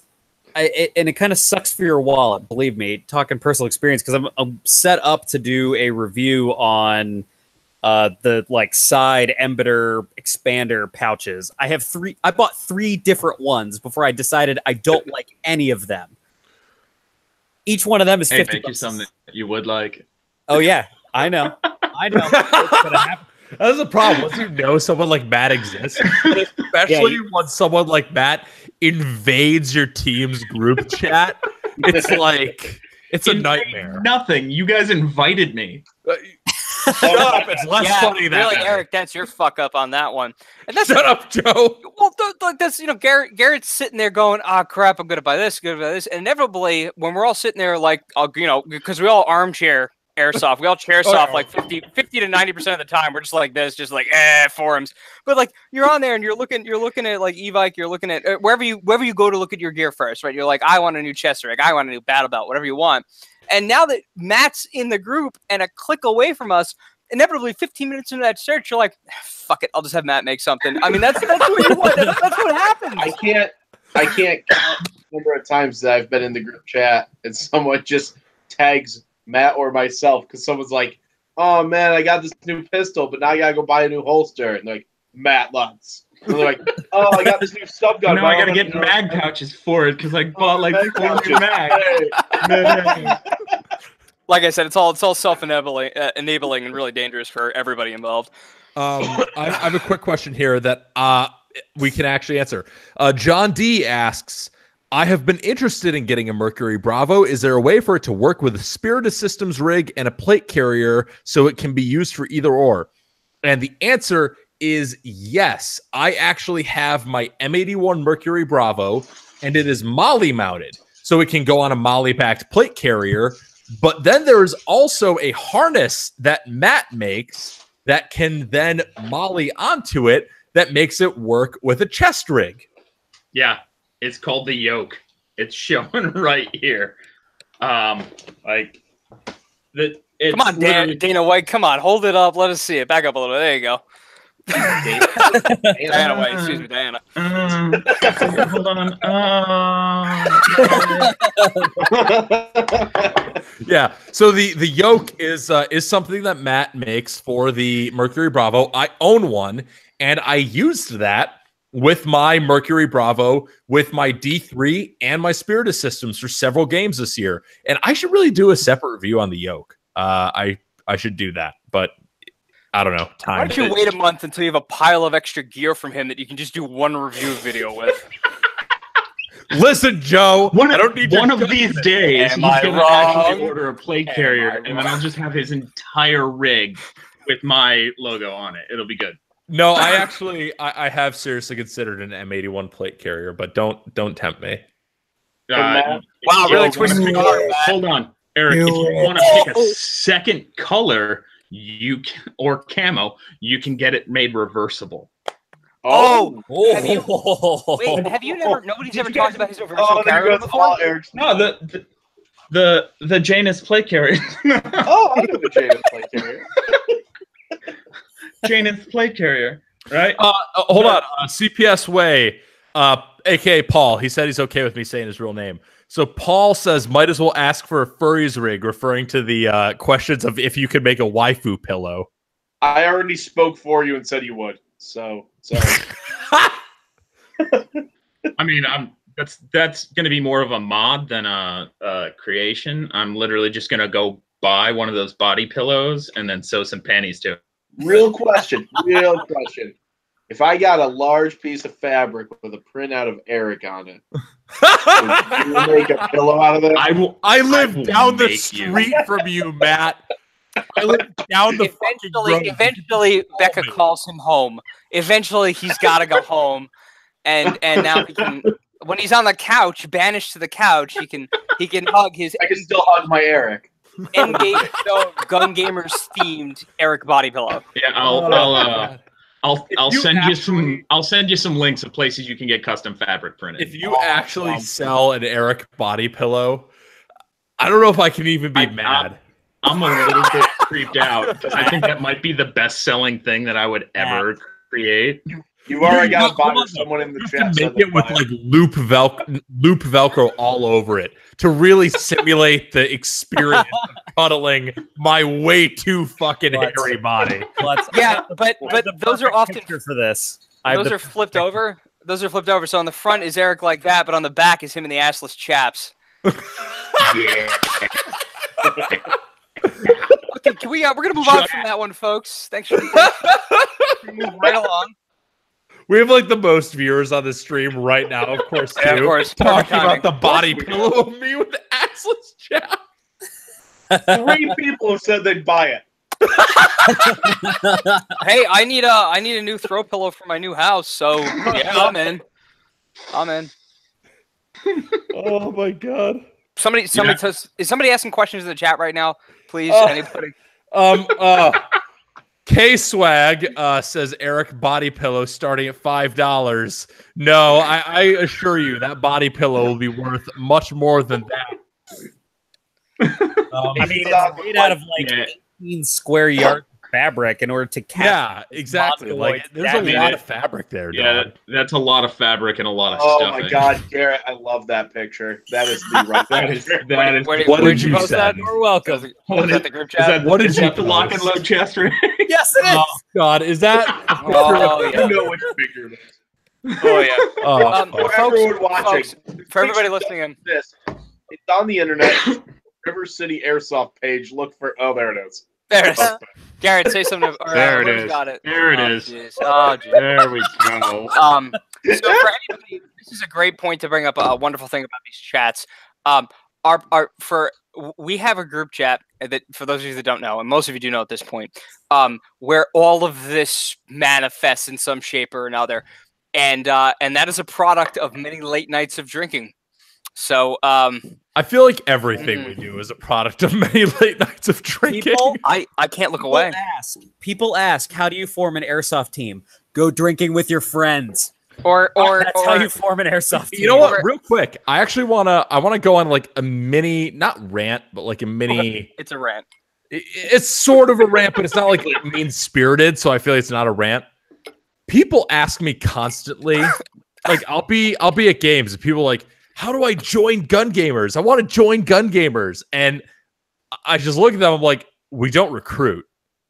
it kind of sucks for your wallet. Believe me, talking personal experience, because I'm set up to do a review on the like side embedder expander pouches. I bought 3 different ones before I decided I don't like any of them. Each one of them is 50 make you something that you would like. Oh yeah, I know. It's gonna happen. That's the problem. Once you know someone like Matt exists, especially when someone like Matt invades your team's group chat, it's like it's a nightmare. Nothing. You guys invited me. Shut up. It's less funny than really, Eric. That's your fuck up on that one. And that's Shut up, Joe. Well, that's Garrett's sitting there going, "Ah, crap, I'm gonna buy this, gonna buy this." And inevitably, when we're all sitting there, like, because we all armchair airsoft, we all chair soft like 50 to 90% of the time. We're just like this, just like forums. But like you're on there and you're looking at like Evike, you're looking at wherever you go to look at your gear first, right? You're like, I want a new chest rig, I want a new battle belt, whatever you want. And now that Matt's in the group and a click away from us, inevitably 15 minutes into that search, you're like, fuck it, I'll just have Matt make something. I mean, that's what you want. That's what happens. I can't count the number of times that I've been in the group chat and someone just tags Matt or myself because someone's like, "Oh man, I got this new pistol, but now I gotta go buy a new holster." And they're like, "Matt Lutz." And they're like, "Oh, I got this new subgun. Now I gotta get mag pouches for it because I bought like 4 new mag." Like I said, it's all self-enabling and really dangerous for everybody involved. I have a quick question here that we can actually answer. John D asks, I have been interested in getting a Mercury Bravo. Is there a way for it to work with a Spirited Systems rig and a plate carrier so it can be used for either or? And the answer is yes. I actually have my M81 Mercury Bravo, and it is MOLLE mounted, so it can go on a MOLLE-backed plate carrier. But then there is also a harness that Matt makes that can then MOLLE onto it that makes it work with a chest rig. Yeah. It's called the yoke. It's showing right here. Come on, Dana White. Come on, hold it up. Let us see it. Back up a little bit. There you go. Diana White. Excuse me, Diana. Hold on. Yeah. So the yoke is something that Matt makes for the Mercury Bravo. I own one, and I used that with my Mercury Bravo, with my D3 and my Spiritus systems for several games this year. And I should really do a separate review on the yoke. I should do that, but I don't know. Time. Why don't you wait a month until you have a pile of extra gear from him that you can just do one review video with? Listen, Joe. I don't need one of these days. Am he's I gonna wrong? actually order a plate carrier, and then I'll just have his entire rig with my logo on it. It'll be good. No, I actually I have seriously considered an M81 plate carrier, but don't tempt me. Wow, really twisting the arm. Hold on, Eric. If you want to pick a second color, or camo, you can get it made reversible. Oh, have you never? Nobody's ever talked about his reversible carrier before. No, the Janus plate carrier. Oh, I know the Janus plate carrier. Janus plate carrier, right? Hold on, CPS Way, aka Paul. He said he's okay with me saying his real name. So Paul says, might as well ask for a furries rig, referring to the questions of if you could make a waifu pillow. I already spoke for you and said you would. So I mean, that's going to be more of a mod than a creation. I'm literally just going to go buy one of those body pillows and then sew some panties to it. Real question. If I got a large piece of fabric with a printout of Eric on it, would you make a pillow out of it? I live down the street from you, Matt. I live down the fucking road. Eventually, Becca calls him home. Eventually, he's got to go home, and now he can. When he's on the couch, banished to the couch, he can hug his. I can still hug my Eric. Engage Gun Gamers themed Eric body pillow. Yeah, I'll send you some links of places you can get custom fabric printed. If you actually sell an Eric body pillow, I don't know if I can even be mad. I'm a little bit creeped out because I think that might be the best-selling thing that I would ever create. You've already got to buy someone in the chat. Make it with like loop Velcro all over it to really simulate the experience of cuddling my way too fucking hairy body. Yeah, but those are often for this. Those are flipped over. Those are flipped over. So on the front is Eric like that, but on the back is him in the assless chaps. Yeah. Okay, can we? We're gonna move on from that one, folks. Thanks for move right along. We have like the most viewers on the stream right now, of course, too. Yeah, of course. Talking about the body pillow of me with the assless chap. 3 people have said they'd buy it. Hey, I need a new throw pillow for my new house. So yeah, I'm in. Oh my god. Somebody is somebody asking questions in the chat right now? Please, anybody. K-Swag says Eric body pillow starting at $5. No, I assure you that body pillow will be worth much more than that. I mean, it's made out of like 18 square yards of fabric in order to catch. Yeah, exactly. Like there's a lot of fabric there. Yeah, that's a lot of fabric and a lot of stuff. Oh my god, Garrett, I love that picture. That is the right picture. What did you say? You're welcome. Is that the group chat? What did you the lock and load chest rig? Yes, it is. Oh god, is that? Oh yeah. You know which picture it is. Oh yeah. For everyone watching, for everybody listening in, it's on the internet. River City Airsoft page. Look for. Oh, there it is. there it is. Garrett, say something. There it is. Got it. There it Oh, is. geez. Oh, geez. There we go. So for anybody, this is a great point to bring up. A wonderful thing about these chats. We have a group chat that, for those of you that don't know, and most of you do know at this point, where all of this manifests in some shape or another, and that is a product of many late nights of drinking. So I feel like everything we do is a product of many late nights of drinking. I can't look away. People ask, how do you form an airsoft team? Go drinking with your friends. Or That's how you form an airsoft team. You know what? Real quick, I actually wanna go on like a mini, not rant, but like a mini. It's a rant. It's sort of a rant, but it's not like mean spirited. So I feel like it's not a rant. People ask me constantly, like I'll be at games and people are like, how do I join Gun Gamers? I want to join Gun Gamers, and I just look at them. I'm like, we don't recruit.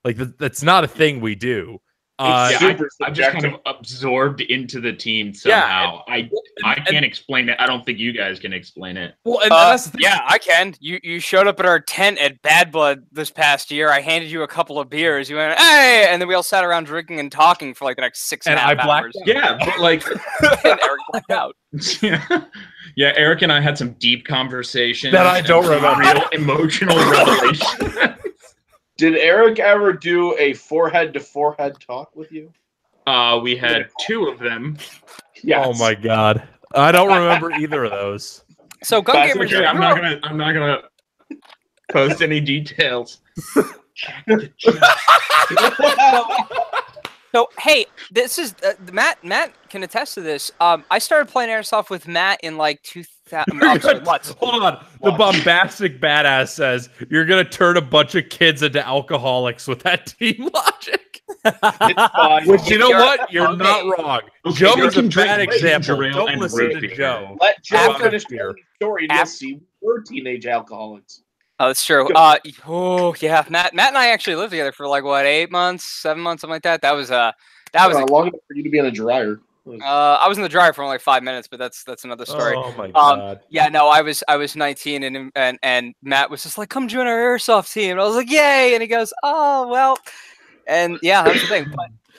Like that's not a thing we do. I'm just kind of absorbed into the team somehow. I can't explain it. I don't think you guys can explain it. Well, and that's the thing. Yeah, I can. You showed up at our tent at Bad Blood this past year. I handed you a couple of beers. You went, hey, and then we all sat around drinking and talking for like the next 6.5 hours. Yeah, but like, and Eric blacked out. Yeah, Eric and I had some deep conversations that I don't remember. Real emotional revelation. Did Eric ever do a forehead-to-forehead talk with you? We had 2 of them. Yes. Oh my god, I don't remember either of those. So, Gun Gamers, okay. I'm not gonna post any details. So, hey, this is Matt. Matt can attest to this. I started playing airsoft with Matt in like 2000. Hold on. The bombastic badass says you're gonna turn a bunch of kids into alcoholics with that team logic. It's fine. Which, you know what? You're not wrong. Okay, Joe is a can bad drink example. ginger ale Don't and listen root to beer. Joe. Let Joe After finish beer. the story. And you'll see we're teenage alcoholics. Oh, that's true. Oh yeah, Matt and I actually lived together for like what, 8 months, 7 months, something like that. That was Long enough for you to be in a dryer. I was in the dryer for only 5 minutes, but that's another story. Oh my god. Yeah, no, I was 19 and Matt was just like, come join our airsoft team. And I was like, yay! And he goes, oh well, and yeah, that was the thing.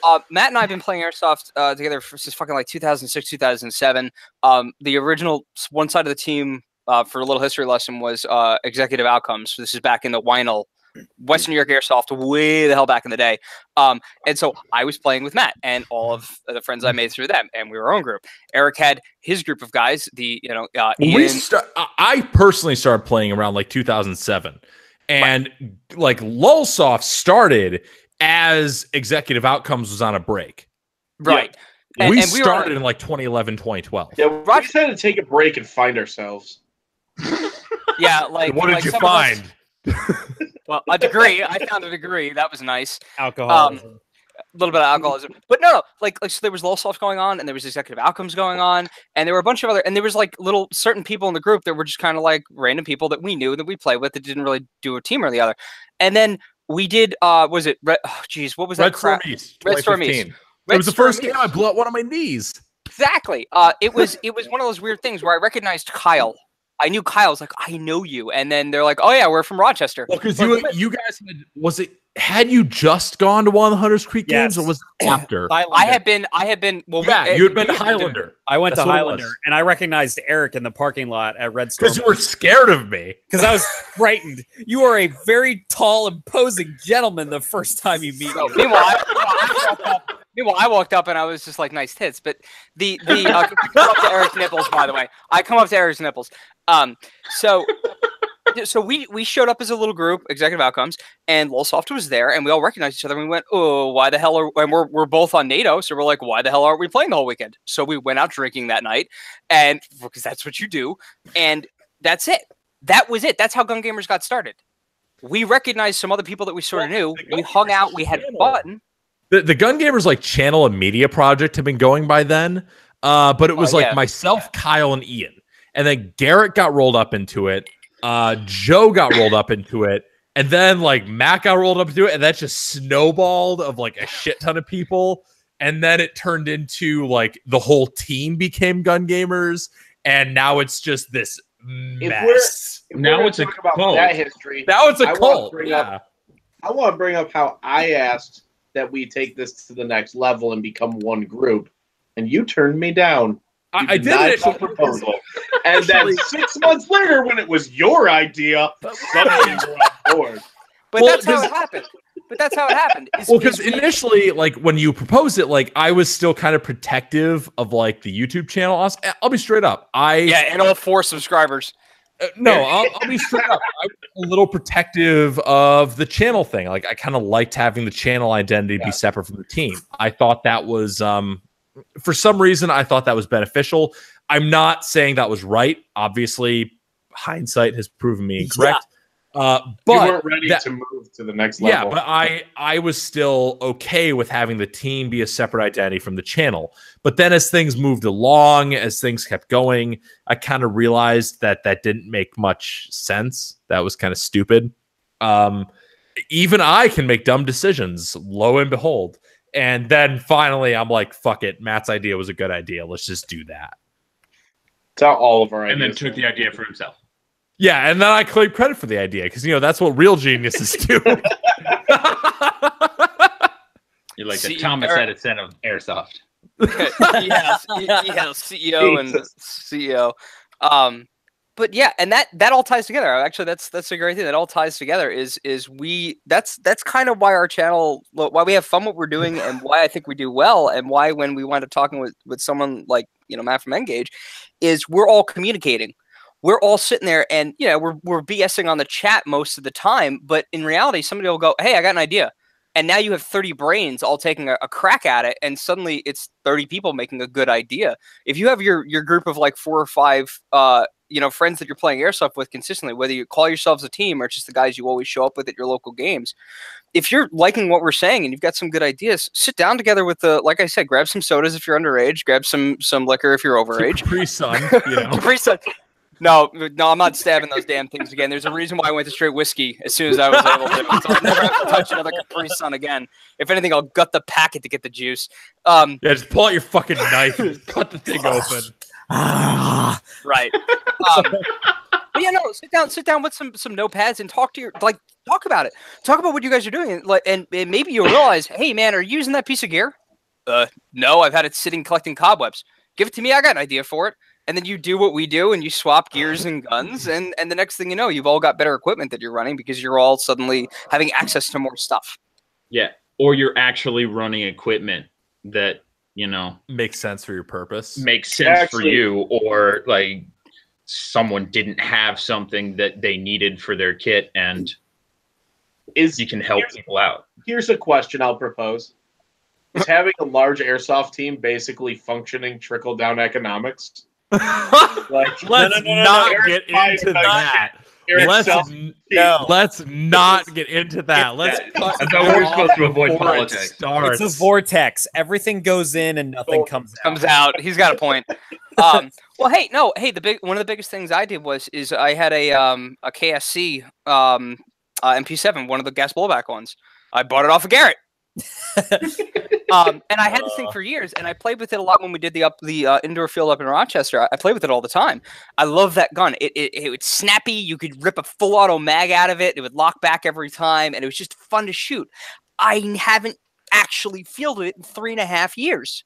But Matt and I have been playing airsoft together since fucking like 2006, 2007. The original one side of the team. For a little history lesson was Executive Outcomes. This is back in the Weinel, Western New York Airsoft, way the hell back in the day. And so I was playing with Matt and all of the friends I made through them, and we were our own group. Eric had his group of guys. Ian. I personally started playing around like 2007, and like Lulsoft started as Executive Outcomes was on a break. Right. Yeah. We started in like 2011, 2012. Yeah, we just had to take a break and find ourselves. Yeah, like what did you find? Well, a degree. I found a degree. That was nice. Alcoholism. A little bit of alcoholism, but no. Like so there was Lulsoft going on, and there was Executive Outcomes going on, and there were a bunch of other, and there was like little certain people in the group that were just kind of like random people that we knew that we played with that didn't really do a team or the other. And then we did. Was it? What was that? Red Storm East. Red Storm East. It was the first game I blew up one of my knees. Exactly. It was one of those weird things where I recognized Kyle. I knew Kyle. I was like, I know you. And then they're like, oh yeah, we're from Rochester. Well, because you guys had you just gone to one of the Hunters Creek games, or was it after? I had been. Well, yeah, you had been to Highlander. I went to Highlander, and I recognized Eric in the parking lot at Red Storm. Because you were scared of me. Because I was frightened. You are a very tall, imposing gentleman the first time you meet me. Meanwhile, I walked up and I was just like, nice tits. But I come up to Eric's nipples, by the way. I come up to Eric's nipples. So we showed up as a little group, Executive Outcomes, and Lulsoft was there, and we all recognized each other. And we went, oh, why the hell are? And we're both on NATO, so we're like, why the hell aren't we playing the whole weekend? So we went out drinking that night, and because that's what you do, and that's it. That was it. That's how Gun Gamers got started. We recognized some other people that we sort of knew. We hung out. We had fun. The Gun Gamers like channel and media project had been going by then, but it was myself, Kyle, and Ian, and then Garrett got rolled up into it. Joe got rolled up into it, and then like Matt got rolled up into it, and that just snowballed of like a shit ton of people, and then it turned into like the whole team became Gun Gamers, and now it's just this mess. Now it's a cult. That history. Now it's a cult. I want to bring up how I asked that we take this to the next level and become one group, and you turned me down. I did it. Proposal. And then 6 months later, when it was your idea, suddenly we're on board. But that's how it happened. Because initially, like when you proposed it, like I was still kind of protective of like the YouTube channel. I'll be straight up. And all 4 subscribers. I'll be straight up. I was a little protective of the channel thing. Like I kind of liked having the channel identity be separate from the team. I thought that was for some reason I thought that was beneficial. I'm not saying that was right. Obviously, hindsight has proven me incorrect. But you weren't ready to move to the next level. Yeah, but I was still okay with having the team be a separate identity from the channel. But then as things moved along, as things kept going, I kind of realized that didn't make much sense. That was kind of stupid. Even I can make dumb decisions, lo and behold. And then finally, I'm like, fuck it. Matt's idea was a good idea. Let's just do that. It's how all of our And ideas then took the idea for himself. Yeah, and then I claim credit for the idea because, you know, that's what real geniuses do. You're like the Thomas Edison of airsoft. yeah, CEO and CEO. But yeah, and that all ties together. Actually, that's a great thing. That all ties together. That's kind of why our channel, why we have fun what we're doing, and why I think we do well, and why when we wind up talking with someone like, you know, Matt from Engage, is we're all communicating. We're all sitting there, and you know, we're BSing on the chat most of the time. But in reality, somebody will go, "Hey, I got an idea." And now you have 30 brains all taking a crack at it, and suddenly it's 30 people making a good idea. If you have your group of like 4 or 5 you know, friends that you're playing airsoft with consistently, whether you call yourselves a team or just the guys you always show up with at your local games, if you're liking what we're saying and you've got some good ideas, sit down together with like I said, grab some sodas if you're underage, grab some liquor if you're overage. Capri Sun, you know. Capri Sun. No, I'm not stabbing those damn things again. There's a reason why I went to straight whiskey as soon as I was able to. So I'll never have to touch another Capri Sun again. If anything, I'll gut the packet to get the juice. Yeah, just pull out your fucking knife and just cut the thing open. Right. But yeah, no, sit down with some notepads and talk about it. Talk about what you guys are doing, and maybe you'll realize, hey man, are you using that piece of gear? No, I've had it sitting collecting cobwebs. Give it to me, I got an idea for it. And then you do what we do, and you swap gears and guns, and the next thing you know, you've all got better equipment that you're running because you're all suddenly having access to more stuff. Yeah, or you're actually running equipment that, you know, makes sense for your purpose. Makes sense for you, or like someone didn't have something that they needed for their kit, and you can help people out. Here's a question I'll propose. Is having a large airsoft team basically functioning trickle-down economics? Like, let's not get into that. Let's not get into that. Let's. I thought we were supposed to avoid politics. It's a vortex. Everything goes in and nothing comes out. He's got a point. Well, hey, one of the biggest things I did is I had a KSC MP7, one of the gas blowback ones. I bought it off of Garrett. And I had this thing for years, and I played with it a lot when we did the indoor field up in Rochester. I played with it all the time. I love that gun. It was snappy. You could rip a full auto mag out of it. It would lock back every time, and it was just fun to shoot. I haven't actually fielded it in 3.5 years.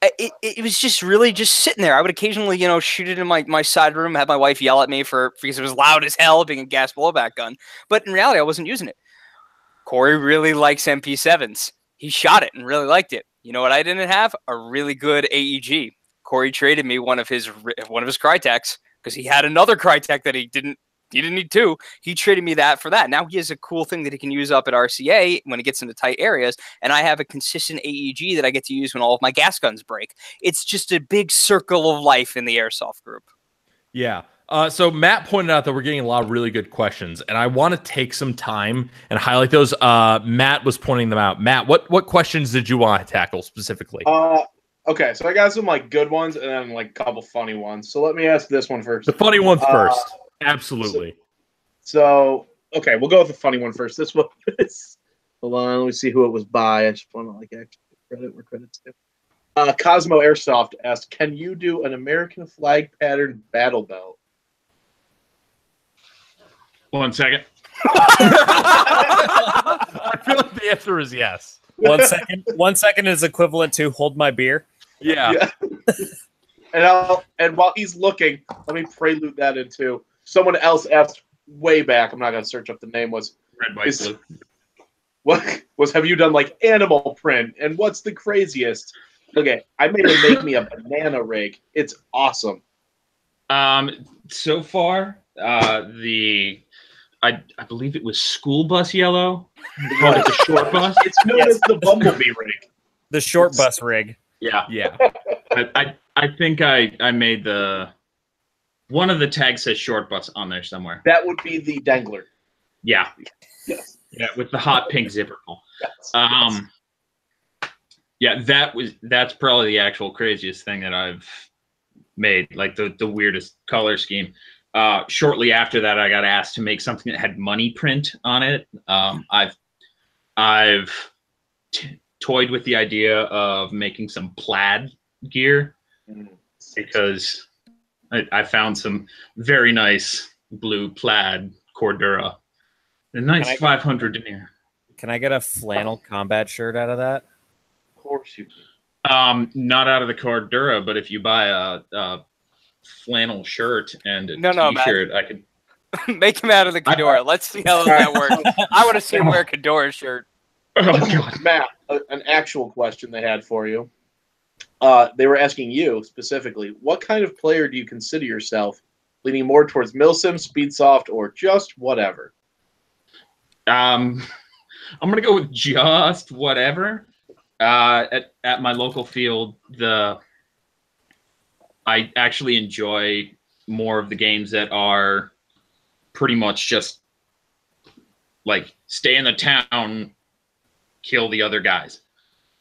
It was just really just sitting there. I would occasionally, you know, shoot it in my side room, have my wife yell at me because it was loud as hell being a gas blowback gun. But in reality, I wasn't using it. Corey really likes MP7s. He shot it and really liked it. You know what I didn't have? A really good AEG. Corey traded me one of his Crytex because he had another Crytek that he didn't need two. He traded me that for that. Now he has a cool thing that he can use up at RCA when he gets into tight areas, and I have a consistent AEG that I get to use when all of my gas guns break. It's just a big circle of life in the airsoft group. Yeah. So Matt pointed out that we're getting a lot of really good questions, and I want to take some time and highlight those. Matt was pointing them out. Matt, what questions did you want to tackle specifically? Okay, so I got some like good ones and then like a couple funny ones. So let me ask this one first. The funny one first. Absolutely. So okay, we'll go with the funny one first. This one is, hold on, let me see who it was by. I just want to like actually credit where credit's due. Cosmo Airsoft asked, can you do an American flag pattern battle belt? 1 second. I feel like the answer is yes. 1 second. 1 second is equivalent to hold my beer. Yeah. And while he's looking, let me prelude that into someone else asked way back. I'm not going to search up the name. Was red, white, blue. What was? Have you done like animal print? And what's the craziest? Okay, I made him make me a banana rig. It's awesome. So far, I believe it was school bus yellow. It's a short bus. It's known as the Bumblebee rig. The short bus rig. Yeah. Yeah. I think I made one of the tags says short bus on there somewhere. That would be the dangler. Yeah. Yes. Yeah, with the hot pink zipper pull. Yes. Yeah, that's probably the actual craziest thing that I've made, like the weirdest color scheme. Shortly after that, I got asked to make something that had money print on it. I've toyed with the idea of making some plaid gear because I found some very nice blue plaid Cordura. A nice 500 denier. Can I get a flannel combat shirt out of that? Of course you can. Not out of the Cordura, but if you buy a flannel shirt and a t-shirt, I could make him out of the Cadora. Let's see how that works. I want to see him wear a Cadora shirt. Oh God, Matt, an actual question they had for you. They were asking you specifically, what kind of player do you consider yourself? Leaning more towards Milsim, Speedsoft, or just whatever? I'm gonna go with just whatever. At my local field, I actually enjoy more of the games that are pretty much just like stay in the town, kill the other guys.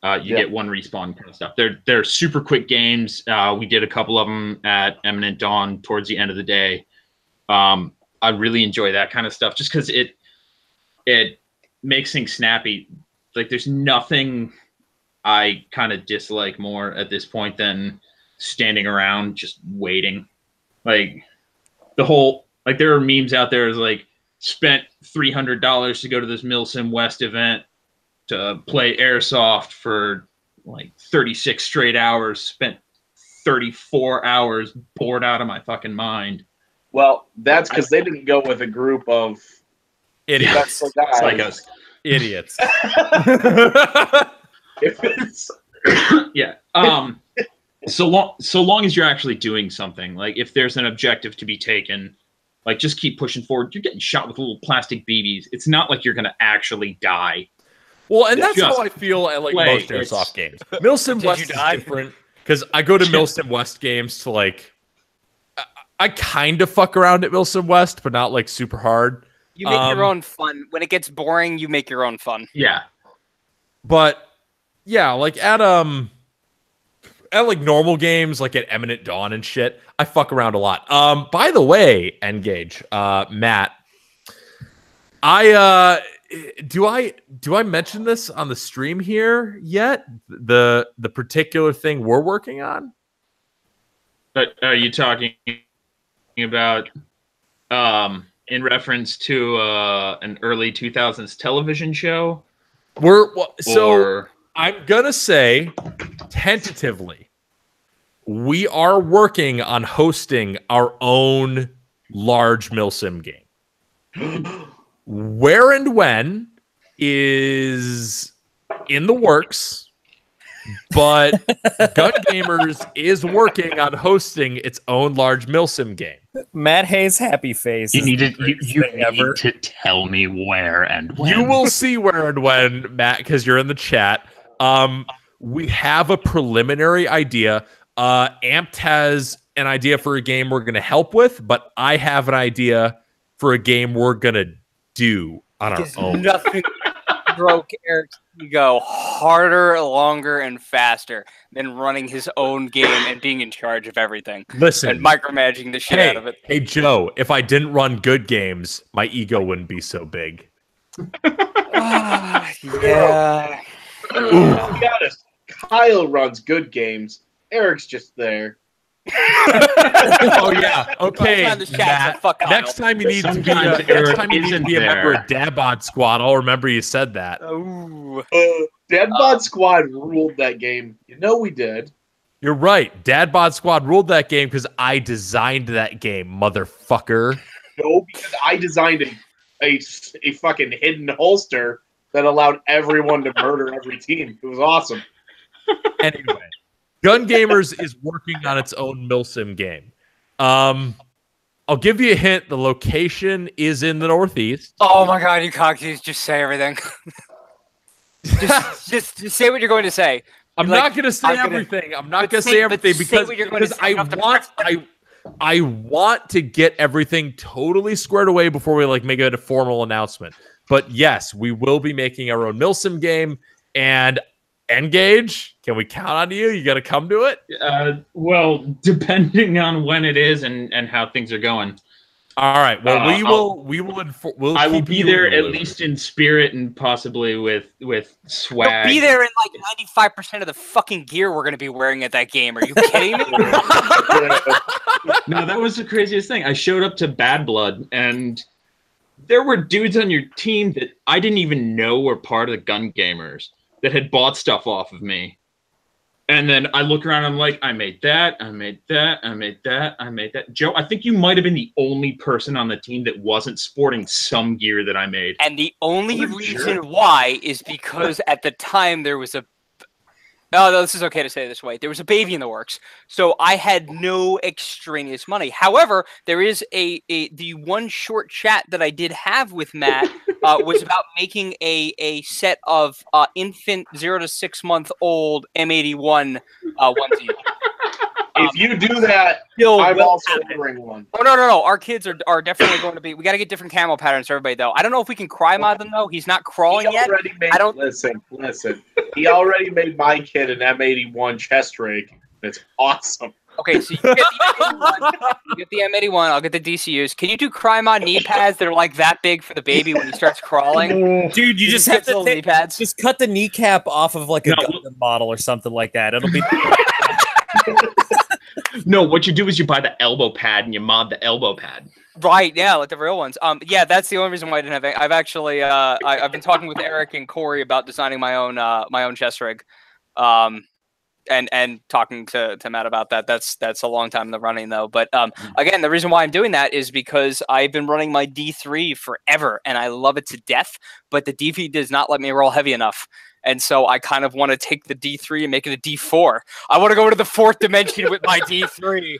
You get one respawn kind of stuff. They're super quick games. We did a couple of them at Eminent Dawn towards the end of the day. I really enjoy that kind of stuff just because it makes things snappy. Like there's nothing I kind of dislike more at this point than standing around just waiting. Like the whole there are memes out there is like spent $300 to go to this Milsim West event to play airsoft for like 36 straight hours, spent 34 hours bored out of my fucking mind. Well, that's because they didn't go with a group of idiots. Guys. Like us. Idiots. Yeah. So long as you're actually doing something, like if there's an objective to be taken, like just keep pushing forward. You're getting shot with little plastic BBs. It's not like you're going to actually die. Well, and that's how I feel at like most airsoft games. Milsim West is different because I go to Milsim West games to like. I kind of fuck around at Milsim West, but not like super hard. You make your own fun. When it gets boring, you make your own fun. Yeah. But yeah, like at like normal games, like at Eminent Dawn and shit, I fuck around a lot. By the way, Engage, Matt, do I mention this on the stream here yet? The particular thing we're working on? Are you talking about in reference to an early 2000s television show? I'm gonna say tentatively we are working on hosting our own large Milsim game. Where and when is in the works, but Gun Gamers is working on hosting its own large Milsim game. Matt Hayes' happy face. You need to tell me where and when. You will see where and when, Matt, because you're in the chat. We have a preliminary idea. Amped has an idea for a game we're going to help with, but I have an idea for a game we're going to do on our own. Nothing broke Eric's ego harder, longer, and faster than running his own game and being in charge of everything. Listen, and micromanaging the shit out of it. Hey, Joe, if I didn't run good games, my ego wouldn't be so big. Yeah. To be honest, Kyle runs good games. Eric's just there. Oh yeah. Okay. Matt, next time you need to be a member of Dadbod Squad, I'll remember you said that. Dadbod Squad ruled that game. You know we did. You're right. Dadbod Squad ruled that game because I designed that game, motherfucker. No, because I designed a fucking hidden holster that allowed everyone to murder every team. It was awesome. Anyway. Gun Gamers is working on its own Milsim game. I'll give you a hint. The location is in the Northeast. Oh my god, you cockies, just say everything. just say what you're going to say. I'm not going to say everything. I'm not going to say everything because I want to get everything totally squared away before we like make it a formal announcement. But yes, we will be making our own Milsim game. And Engage, can we count on you? You got to come to it? Well, depending on when it is and how things are going. All right. Well, I will be there at least in spirit and possibly with swag. You'll be there in like 95% of the fucking gear we're going to be wearing at that game. Are you kidding me? No, that was the craziest thing. I showed up to Bad Blood, and there were dudes on your team that I didn't even know were part of the Gun Gamers that had bought stuff off of me. And then I look around, I'm like, I made that, I made that, I made that, I made that. Joe, I think you might have been the only person on the team that wasn't sporting some gear that I made. And the only reason why is because at the time there was a... Oh, no, this is okay to say it this way. There was a baby in the works, so I had no extraneous money. However, there is the one short chat that I did have with Matt was about making a set of infant 0 to 6 month old M81 onesie. If you do that, I'm also ordering one. Oh no! Our kids are definitely going to be. We got to get different camo patterns for everybody, though. I don't know if we can cry mod them though. He's not crawling yet. I don't listen. He already made my kid an M81 chest rig. It's awesome. Okay, so you get the M81. You get the M81. I'll get the DCUs. Can you do cry mod knee pads that are like that big for the baby when he starts crawling? Dude, you just have to knee pads. Just cut the kneecap off of like a Gundam model or something like that. It'll be. No, what you do is you buy the elbow pad and you mod the elbow pad. Right, yeah, like the real ones. Yeah, that's the only reason why I didn't have it. I've actually I've been talking with Eric and Corey about designing my own chest rig. And talking to Matt about that. That's a long time in the running though. But again, the reason why I'm doing that is because I've been running my D3 forever and I love it to death, but the DV does not let me roll heavy enough. And so I kind of want to take the D3 and make it a D4. I want to go to the 4th dimension with my D3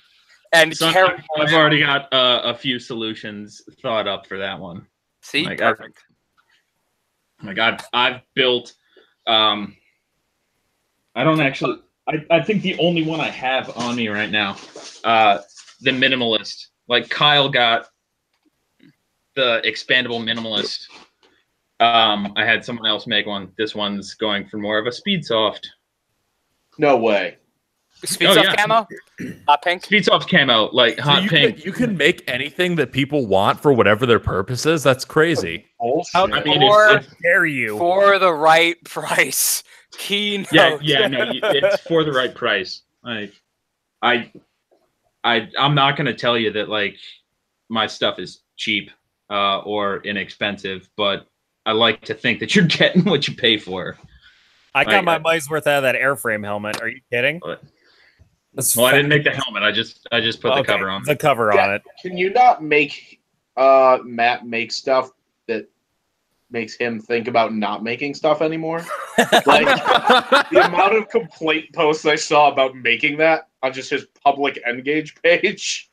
and carry. I've already got a few solutions thought up for that one. See, perfect. I've built. I don't actually. I think the only one I have on me right now, the minimalist. Like Kyle got the expandable minimalist. I had someone else make one. This one's going for more of a speed soft. No way. Speed soft camo? Hot pink? Speed soft camo, like hot pink. You can make anything that people want for whatever their purpose is. That's crazy. How dare you? For the right price. Keynote. No, it's for the right price. Like, I'm not gonna tell you that like my stuff is cheap or inexpensive, but I like to think that you're getting what you pay for. I got my money's worth out of that airframe helmet. Are you kidding? Well, I didn't make the helmet. I just put the cover on. The cover on it. Can you not make Matt make stuff that makes him think about not making stuff anymore? Like the amount of complaint posts I saw about making that on just his public Engage page.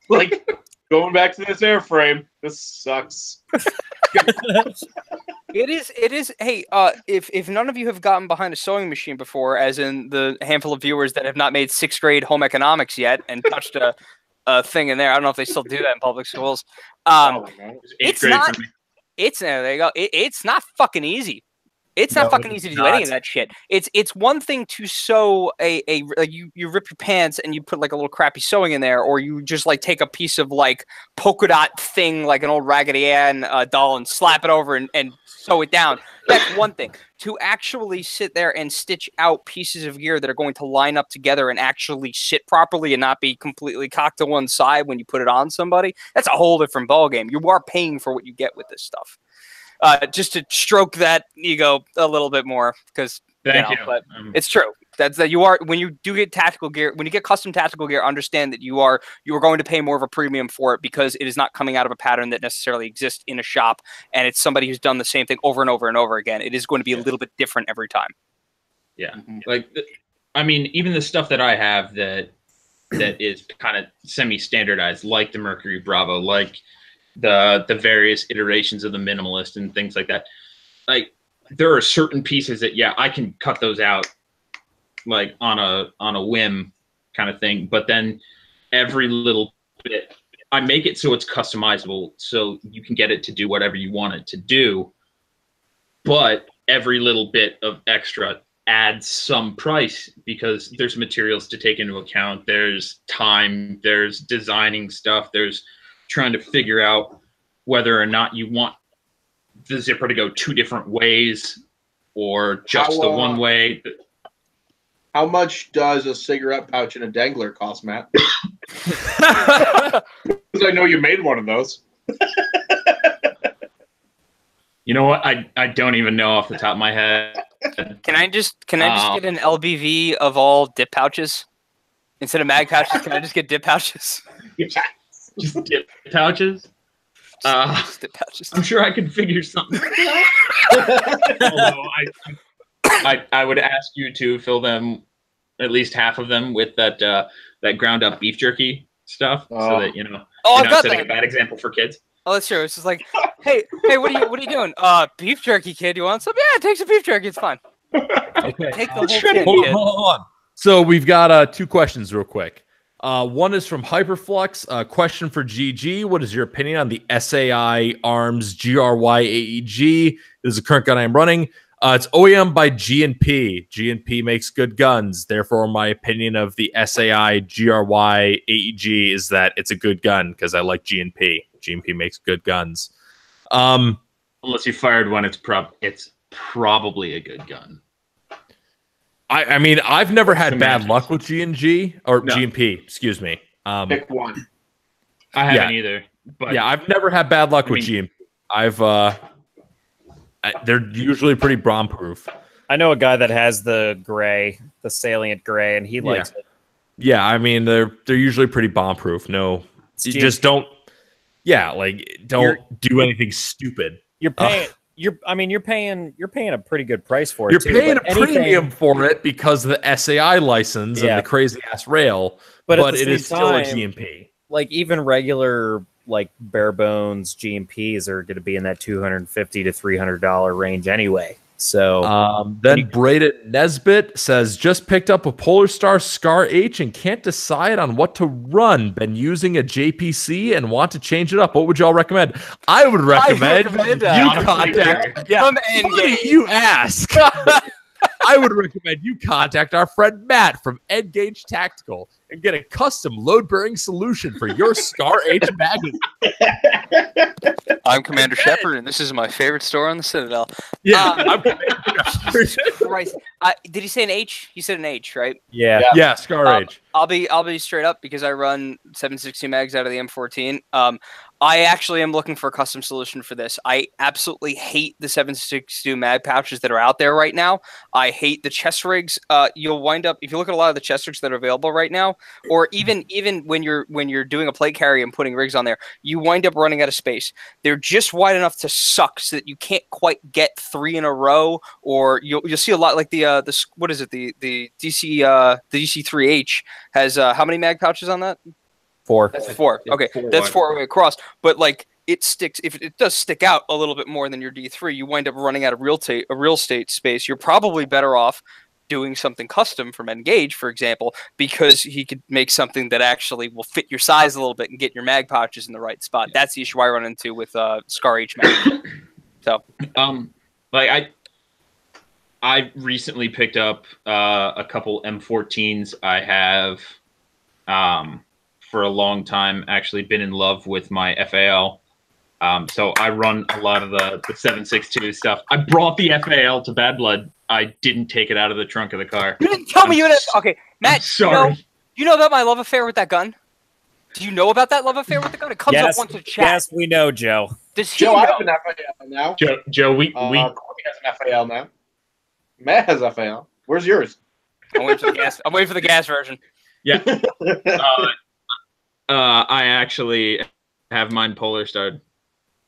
Like, going back to this airframe, this sucks. It is. Hey, if none of you have gotten behind a sewing machine before, as in the handful of viewers that have not made 6th grade home economics yet and touched a thing in there, I don't know if they still do that in public schools. It's not. There you go. It's not fucking easy. It's not fucking easy to do any of that shit. It's one thing to sew like you rip your pants and you put like a little crappy sewing in there, or you just like take a piece of like polka dot thing like an old Raggedy Ann doll and slap it over and sew it down. That's one thing. To actually sit there and stitch out pieces of gear that are going to line up together and actually sit properly and not be completely cocked to one side when you put it on somebody, that's a whole different ballgame. You are paying for what you get with this stuff. Just to stroke that ego a little bit more, because Thank you. But it's true. That's that you are when you do get tactical gear, when you get custom tactical gear, understand that you are going to pay more of a premium for it because it is not coming out of a pattern that necessarily exists in a shop, and it's somebody who's done the same thing over and over and over again. It is going to be a little bit different every time. Yeah, like I mean, even the stuff that I have that is kind of semi-standardized, like the Mercury Bravo, like the various iterations of the minimalist and things like that. Like there are certain pieces that I can cut those out like on a whim kind of thing, but then every little bit I make it so it's customizable so you can get it to do whatever you want it to do, but every little bit of extra adds some price because there's materials to take into account, there's time, there's designing stuff, there's trying to figure out whether or not you want the zipper to go 2 different ways or just the one way. How much does a cigarette pouch and a dangler cost, Matt? Because I know you made one of those. You know what? I don't even know off the top of my head. Can I just get an LBV of all dip pouches instead of mag pouches? Can I just get dip pouches? Just dip pouches. Just dip pouches. I'm sure I could figure something out. Although I would ask you to fill them, at least half of them, with that ground up beef jerky stuff, so that you're not setting a bad example for kids. Oh, that's true. It's just like, hey, what are you doing? Beef jerky, kid. You want some? Yeah, take some beef jerky. It's fine. Okay. Take the whole tin, kid. Hold on. So we've got 2 questions real quick. One is from Hyperflux. Question for GG. What is your opinion on the SAI Arms GRY AEG? This is the current gun I'm running. It's OEM by G&P. G&P makes good guns. Therefore, my opinion of the SAI GRY AEG is that it's a good gun because I like G&P. G&P makes good guns. Unless you fired one, it's probably a good gun. I mean, I've never had bad luck with G&P. Excuse me. Pick one. I haven't either. But yeah, I've never had bad luck with G&P. They're usually pretty bomb-proof. I know a guy that has the salient gray, and he likes it. Yeah, I mean, they're usually pretty bomb-proof. No, you just don't. Yeah, like don't do anything stupid. You're paying. You're paying a pretty good price for it. You're paying a premium for it because of the SAI license and the crazy ass rail, but it is still a G&P. Like even regular like bare bones G&Ps are going to be in that $250 to $300 range anyway. So then Braden Nesbitt says, just picked up a Polar Star Scar H and can't decide on what to run. Been using a JPC and want to change it up. What would y'all recommend? I would recommend you contact. Yeah, funny you ask. I would recommend you contact our friend Matt from Engage Tactical and get a custom load-bearing solution for your Scar H magazine. I'm Commander Shepard, and this is my favorite store on the Citadel. Yeah, I'm Commander Christ. Did he say an H? You said an H, right? Yeah, Scar H. I'll be straight up because I run 7.62 mags out of the M14. I actually am looking for a custom solution for this. I absolutely hate the 7.62 mag pouches that are out there right now. I hate the chest rigs. You'll wind up, if you look at a lot of the chest rigs that are available right now, or even when you're doing a plate carrier and putting rigs on there, you wind up running out of space. They're just wide enough to suck so that you can't quite get 3 in a row, or you'll see a lot like the what is it, the DC3H has how many mag pouches on that? 4. That's 4. Okay, that's 4 way across. But like it sticks. If it does stick out a little bit more than your D3, you wind up running out of real estate space. You're probably better off doing something custom from Engage, for example, because he could make something that actually will fit your size a little bit and get your mag pouches in the right spot. That's the issue I run into with Scar H mag. So, like I recently picked up a couple M14s. I have for a long time actually been in love with my FAL. So I run a lot of the 7.62 stuff. I brought the FAL to Bad Blood. I didn't take it out of the trunk of the car. You didn't tell me you had okay, Matt, sorry. You know about my love affair with that gun? Do you know about that love affair with the gun? It comes up once in chat. Yes, we know, Joe. Does he Joe, know? I have an FAL now. Joe, we Courtney has an FAL now. Matt has a FAL. Where's yours? I'm waiting for the gas. I'm waiting for the gas version. Yeah. I actually have mine Polar Starred.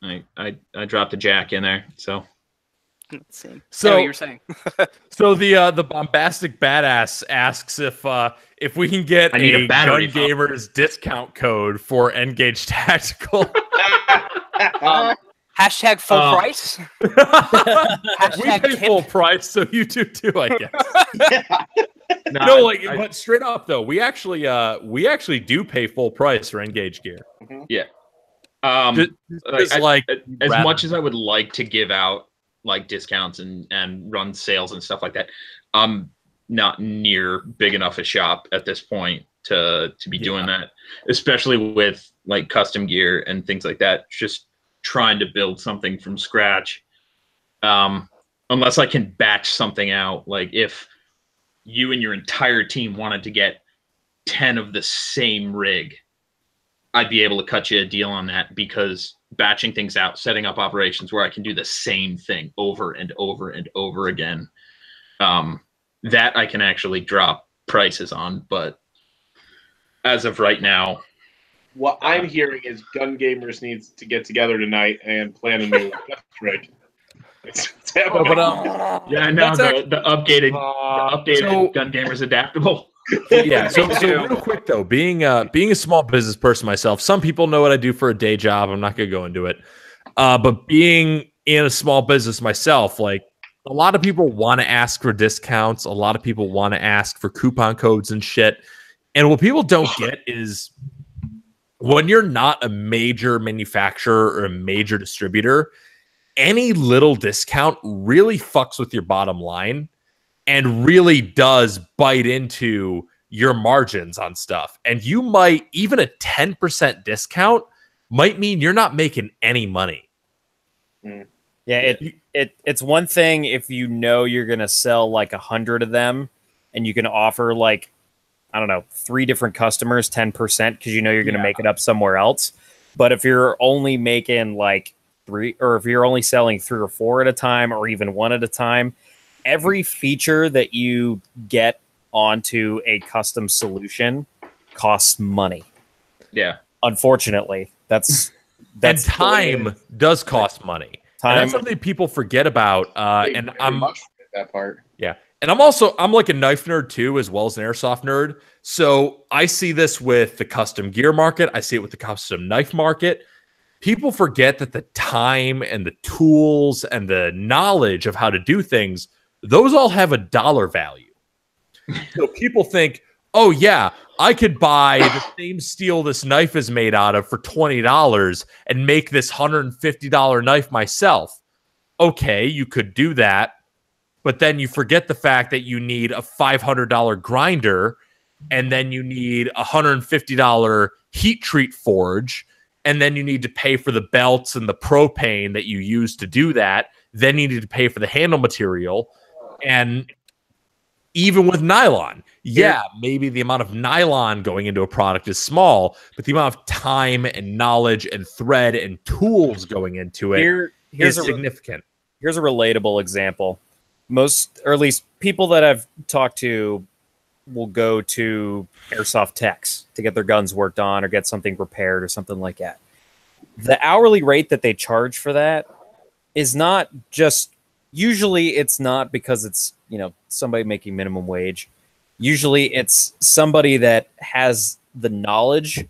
I dropped a jack in there, so. So what you were saying. So the bombastic badass asks if we can get a Gun Gamers discount code for Engage Tactical. Hashtag full price. We pay full price, so you do too, I guess. But straight up though, we actually do pay full price for Engage gear. Yeah. As much as I would like to give out like discounts and run sales and stuff like that, I'm not near big enough a shop at this point to be doing that, especially with like custom gear and things like that. Just trying to build something from scratch. Unless I can batch something out, like if you and your entire team wanted to get 10 of the same rig, I'd be able to cut you a deal on that, because batching things out, setting up operations where I can do the same thing over and over and over again, that I can actually drop prices on. But as of right now, what I'm hearing is Gun Gamers needs to get together tonight and plan a new rig. Yeah, no, the updated Gun Gamers adaptable. Yeah. So real quick though, being a small business person myself, some people know what I do for a day job. I'm not gonna go into it. But being in a small business myself, like a lot of people want to ask for discounts. A lot of people want to ask for coupon codes and shit. And what people don't get is when you're not a major manufacturer or a major distributor, any little discount really fucks with your bottom line and really does bite into your margins on stuff. And you might, even a 10% discount might mean you're not making any money. Yeah, it's one thing if you know you're going to sell like 100 of them and you can offer like, I don't know, 3 different customers 10% because you know you're going to make it up somewhere else. But if you're only making like 3, or if you're only selling 3 or 4 at a time, or even 1 at a time, every feature that you get onto a custom solution costs money. Yeah. Unfortunately, that's and time does cost money. Time. And that's something people forget about. And I'm much that part. Yeah. And I'm like a knife nerd too, as well as an airsoft nerd. So I see this with the custom gear market. I see it with the custom knife market. People forget that the time and the tools and the knowledge of how to do things, those all have a dollar value. So people think, oh yeah, I could buy the same steel this knife is made out of for $20 and make this $150 knife myself. Okay, you could do that. But then you forget the fact that you need a $500 grinder, and then you need a $150 heat treat forge, and then you need to pay for the belts and the propane that you use to do that. Then you need to pay for the handle material. And even with nylon, maybe the amount of nylon going into a product is small, but the amount of time and knowledge and thread and tools going into it is significant. Here's a relatable example. Most, or at least people that I've talked to, will go to airsoft techs to get their guns worked on or get something repaired or something like that. The hourly rate that they charge for that is not just, usually it's not because it's, you know, somebody making minimum wage. Usually it's somebody that has the knowledge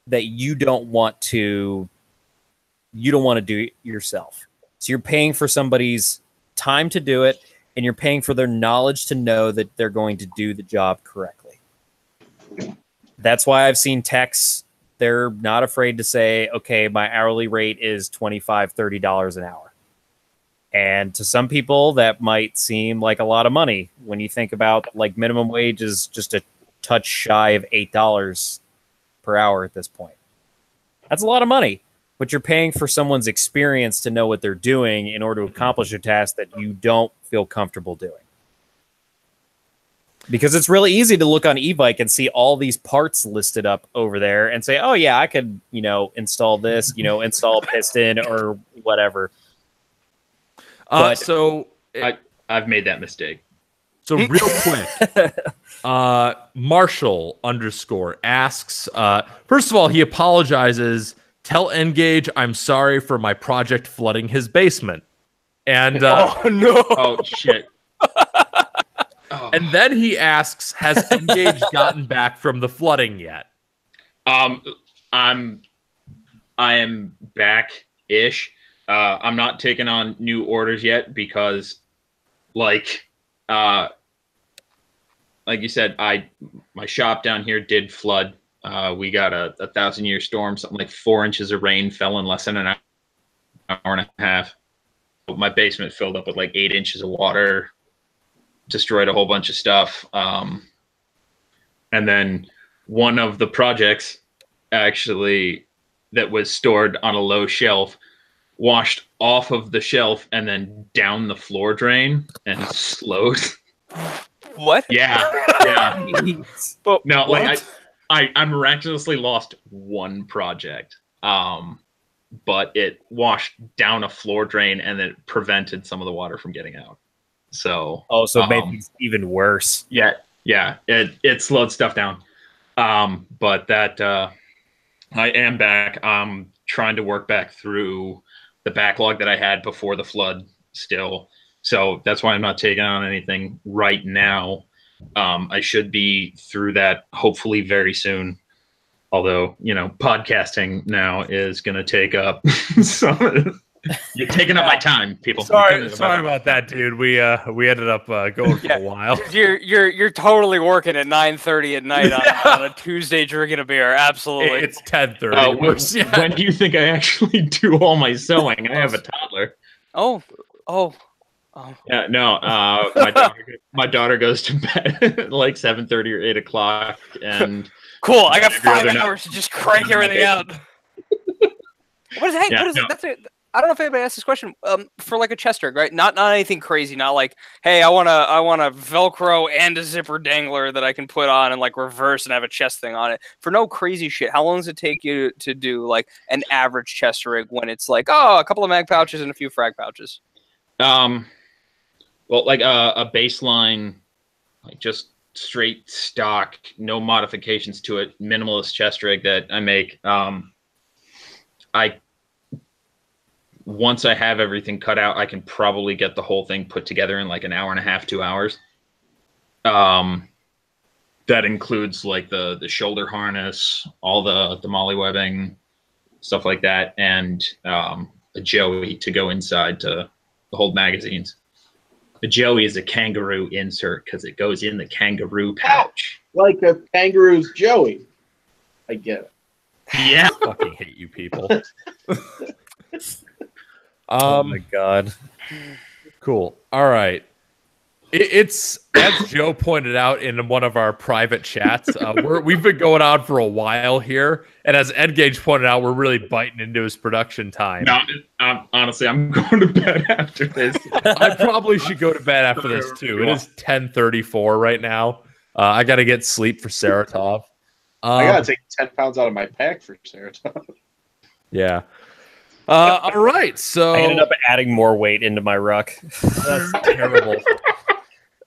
that you don't want to do it yourself. So you're paying for somebody's time to do it, and you're paying for their knowledge to know that they're going to do the job correctly. That's why I've seen techs, they're not afraid to say, okay, my hourly rate is $25, $30 an hour. And to some people, that might seem like a lot of money when you think about like minimum wage is just a touch shy of $8 per hour at this point. That's a lot of money, but you're paying for someone's experience to know what they're doing in order to accomplish a task that you don't feel comfortable doing. Because it's really easy to look on eBike and see all these parts listed up over there and say, oh yeah, I could, you know, install this, you know, install a piston or whatever. So I've made that mistake. So real quick, Marshall _ asks, first of all, he apologizes. Tell Engage I'm sorry for my project flooding his basement. And oh no! Oh shit! And then he asks, has Engage gotten back from the flooding yet? I am back-ish. I'm not taking on new orders yet because, like you said, my shop down here did flood. We got a 1,000-year storm. Something like 4 inches of rain fell in less than an hour and a half. My basement filled up with like 8 inches of water, destroyed a whole bunch of stuff. And then one of the projects actually that was stored on a low shelf washed off of the shelf and then down the floor drain and slowed. What? Yeah. But No, what? like I miraculously lost one project. But it washed down a floor drain and it prevented some of the water from getting out. So so it made things even worse. Yeah, it slowed stuff down. But that I am back. I'm trying to work back through the backlog that I had before the flood still. So that's why I'm not taking on anything right now. I should be through that hopefully very soon. Although, podcasting now is going to take up some. You're taking up my time, people. Sorry about that, dude. We ended up going for a while. You're totally working at 9:30 at night on a Tuesday drinking a beer. Absolutely. It's 10:30. When do you think I actually do all my sewing? I have a toddler. Oh. Yeah, no. My daughter goes to bed at like 7:30 or 8 o'clock, and cool. I got every 5 other night- hours to just crank everything out. What is that? Yeah, What is no. it? That's it. I don't know if anybody asked this question. For like a chest rig, right? Not anything crazy. Not like, hey, I want a Velcro and a zipper dangler that I can put on and like reverse and have a chest thing on it. For no crazy shit. How long does it take you to do like an average chest rig when it's like, a couple of mag pouches and a few frag pouches? Well, like a baseline, like just straight stock, no modifications to it, minimalist chest rig that I make. Once I have everything cut out, I can probably get the whole thing put together in like an hour and a half, 2 hours. That includes like the shoulder harness, all the molly webbing, stuff like that, and a joey to go inside to hold magazines. The joey is a kangaroo insert because it goes in the kangaroo pouch. Like a kangaroo's Joey. I get it. Yeah. I fucking hate you people. Oh my god. Cool. All right. It's as Joe pointed out in one of our private chats. We've been going on for a while here, and as Ed Gage pointed out, we're really biting into his production time. No, honestly, I'm going to bed after this. I probably should go to bed after this too. It is 10:34 right now. I got to get sleep for Saratov. I gotta take 10 pounds out of my pack for Saratov. Yeah. All right. So I ended up adding more weight into my ruck. that's terrible.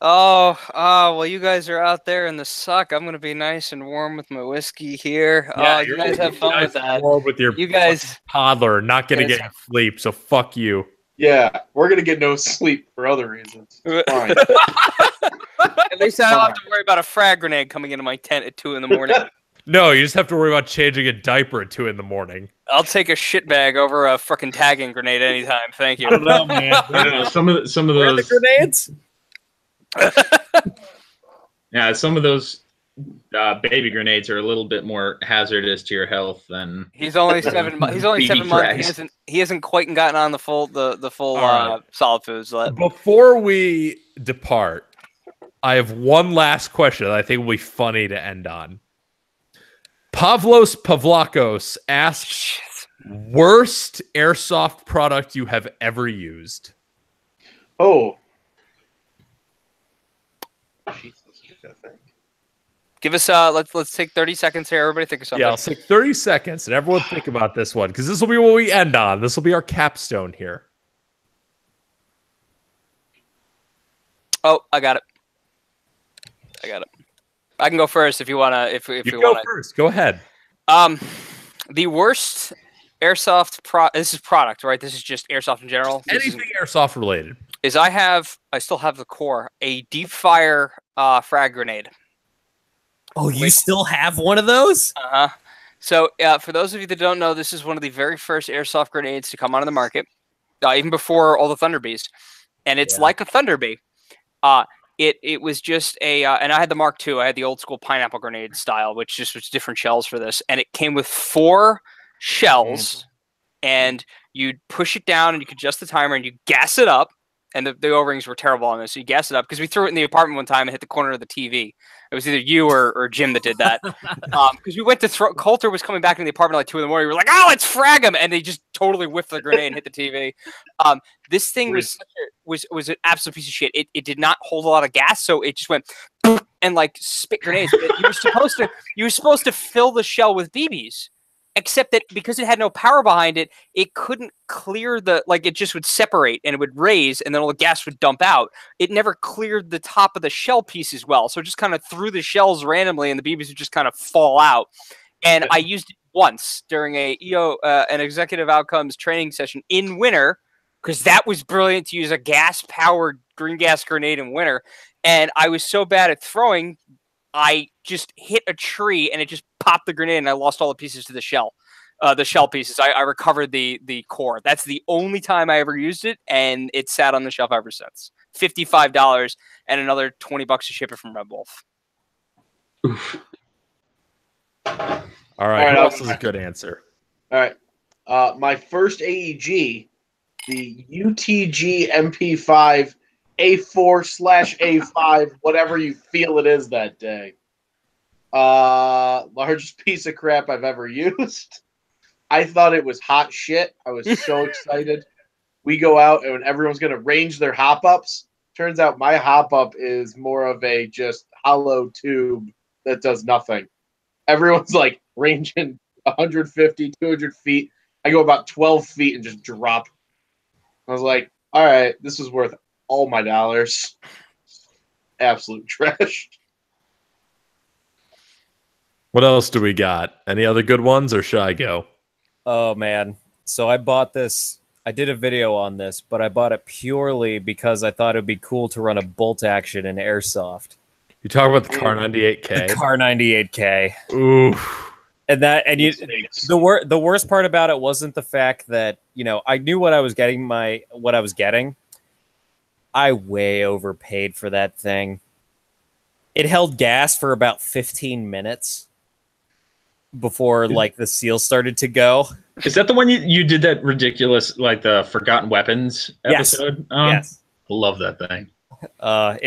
Well, you guys are out there in the suck. I'm gonna be nice and warm with my whiskey here. You guys have fun with that. With your You guys, toddler not gonna guys- get sleep, so fuck you. Yeah, we're gonna get no sleep for other reasons. It's fine. at least I don't have to worry about a frag grenade coming into my tent at 2 in the morning. No, you just have to worry about changing a diaper at 2 in the morning. I'll take a shit bag over a frickin' tagging grenade anytime. Thank you. I don't know, man. I don't know, some of Where are the those grenades? some of those baby grenades are a little bit more hazardous to your health than He's only 7 months. He's only BB 7 months. frags. He hasn't quite gotten on the full right. solid foods yet. Before we depart, I have one last question that I think will be funny to end on. Pavlos Pavlakos asks, worst airsoft product you have ever used? Oh. Jesus, I think. Give us let's take 30 seconds here. Everybody think of something. Yeah, I'll take 30 seconds and everyone think about this one because this will be what we end on. This will be our capstone here. Oh, I got it. I can go first if you wanna. If you You go wanna. first. Go ahead. The worst airsoft this is product, right? This is just airsoft in general. This Anything airsoft related. is I still have the core, a deep fire frag grenade. Oh, you still have one of those? Uh-huh. So for those of you that don't know, this is one of the very first airsoft grenades to come onto the market, even before all the Thunderbees. And it's like a Thunderbee. It was just a, and I had the Mark II. I had the old school pineapple grenade style, which just was different shells for this. And it came with 4 shells, and you'd push it down, and you could adjust the timer, and you gas it up. And the O-rings were terrible on this, so you gas it up because we threw it in the apartment one time and hit the corner of the TV. It was either you or Jim that did that. Because we went to throw. Coulter was coming back in the apartment like 2 in the morning. We were like, "Oh, let's frag him!" And they just totally whiffed the grenade and hit the TV. This thing was an absolute piece of shit. It did not hold a lot of gas, so it just went and like spit grenades. You were supposed to fill the shell with BBs. Except that because it had no power behind it, it couldn't clear it just would separate and it would raise and then all the gas would dump out. It never cleared the top of the shell piece as well. So it just kind of threw the shells randomly and the BBs would just kind of fall out. And I used it once during an executive outcomes training session in winter because that was brilliant to use a gas-powered green gas grenade in winter. And I was so bad at throwing, I just hit a tree and it just popped the grenade and I lost all the pieces to the shell pieces. I recovered the core. That's the only time I ever used it, and it sat on the shelf ever since. $55 and another $20 to ship it from Red Wolf. Oof. All right, that was a good answer. All right. My first AEG, the UTG MP5 A4/A5, whatever you feel it is that day. Largest piece of crap I've ever used. I thought it was hot shit. I was so excited. We go out and everyone's going to range their hop-ups. Turns out my hop-up is more of a just hollow tube that does nothing. Everyone's like ranging 150, 200 feet. I go about 12 feet and just drop. I was like, all right, this is worth all my dollars. Absolute trash. What else do we got? Any other good ones, or should I go? Oh, man. So I bought this. I did a video on this, but I bought it purely because I thought it would be cool to run a bolt action in airsoft. You talk about the Car 98K? The Car 98K. Oof. The worst part about it wasn't the fact that, I knew what I was getting. I way overpaid for that thing. It held gas for about 15 minutes before the seal started to go. Is that the one you did that ridiculous the Forgotten Weapons episode? Yes. I love that thing. I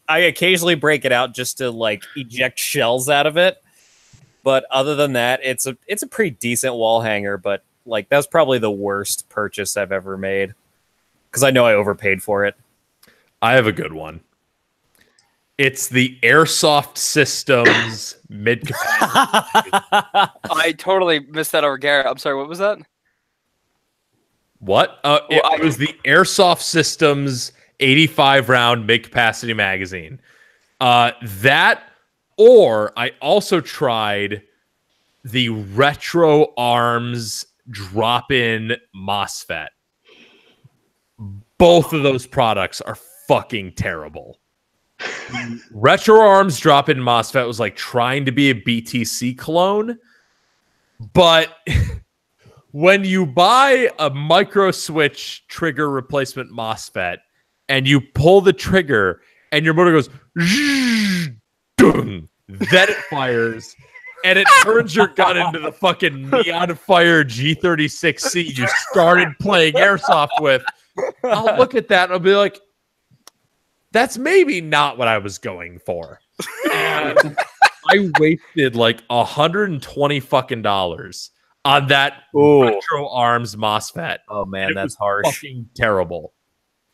occasionally break it out just to eject shells out of it. But other than that, it's a pretty decent wall hanger, but that was probably the worst purchase I've ever made. Because I know I overpaid for it. I have a good one. It's the Airsoft Systems mid-capacity. I totally missed that over Garrett. I'm sorry, what was that? What? It was the Airsoft Systems 85-round mid-capacity magazine. That, or I also tried the Retro Arms drop-in MOSFET. Both of those products are fucking terrible. Retro Arms drop-in MOSFET was trying to be a BTC clone, but when you buy a micro switch trigger replacement MOSFET and you pull the trigger and your motor goes then it fires and it turns your gun into the fucking neon fire G36C you started playing airsoft with. I'll look at that and I'll be like, that's maybe not what I was going for. And I wasted $120 fucking dollars on that Retro Arms MOSFET. Oh man, that's harsh. Fucking terrible.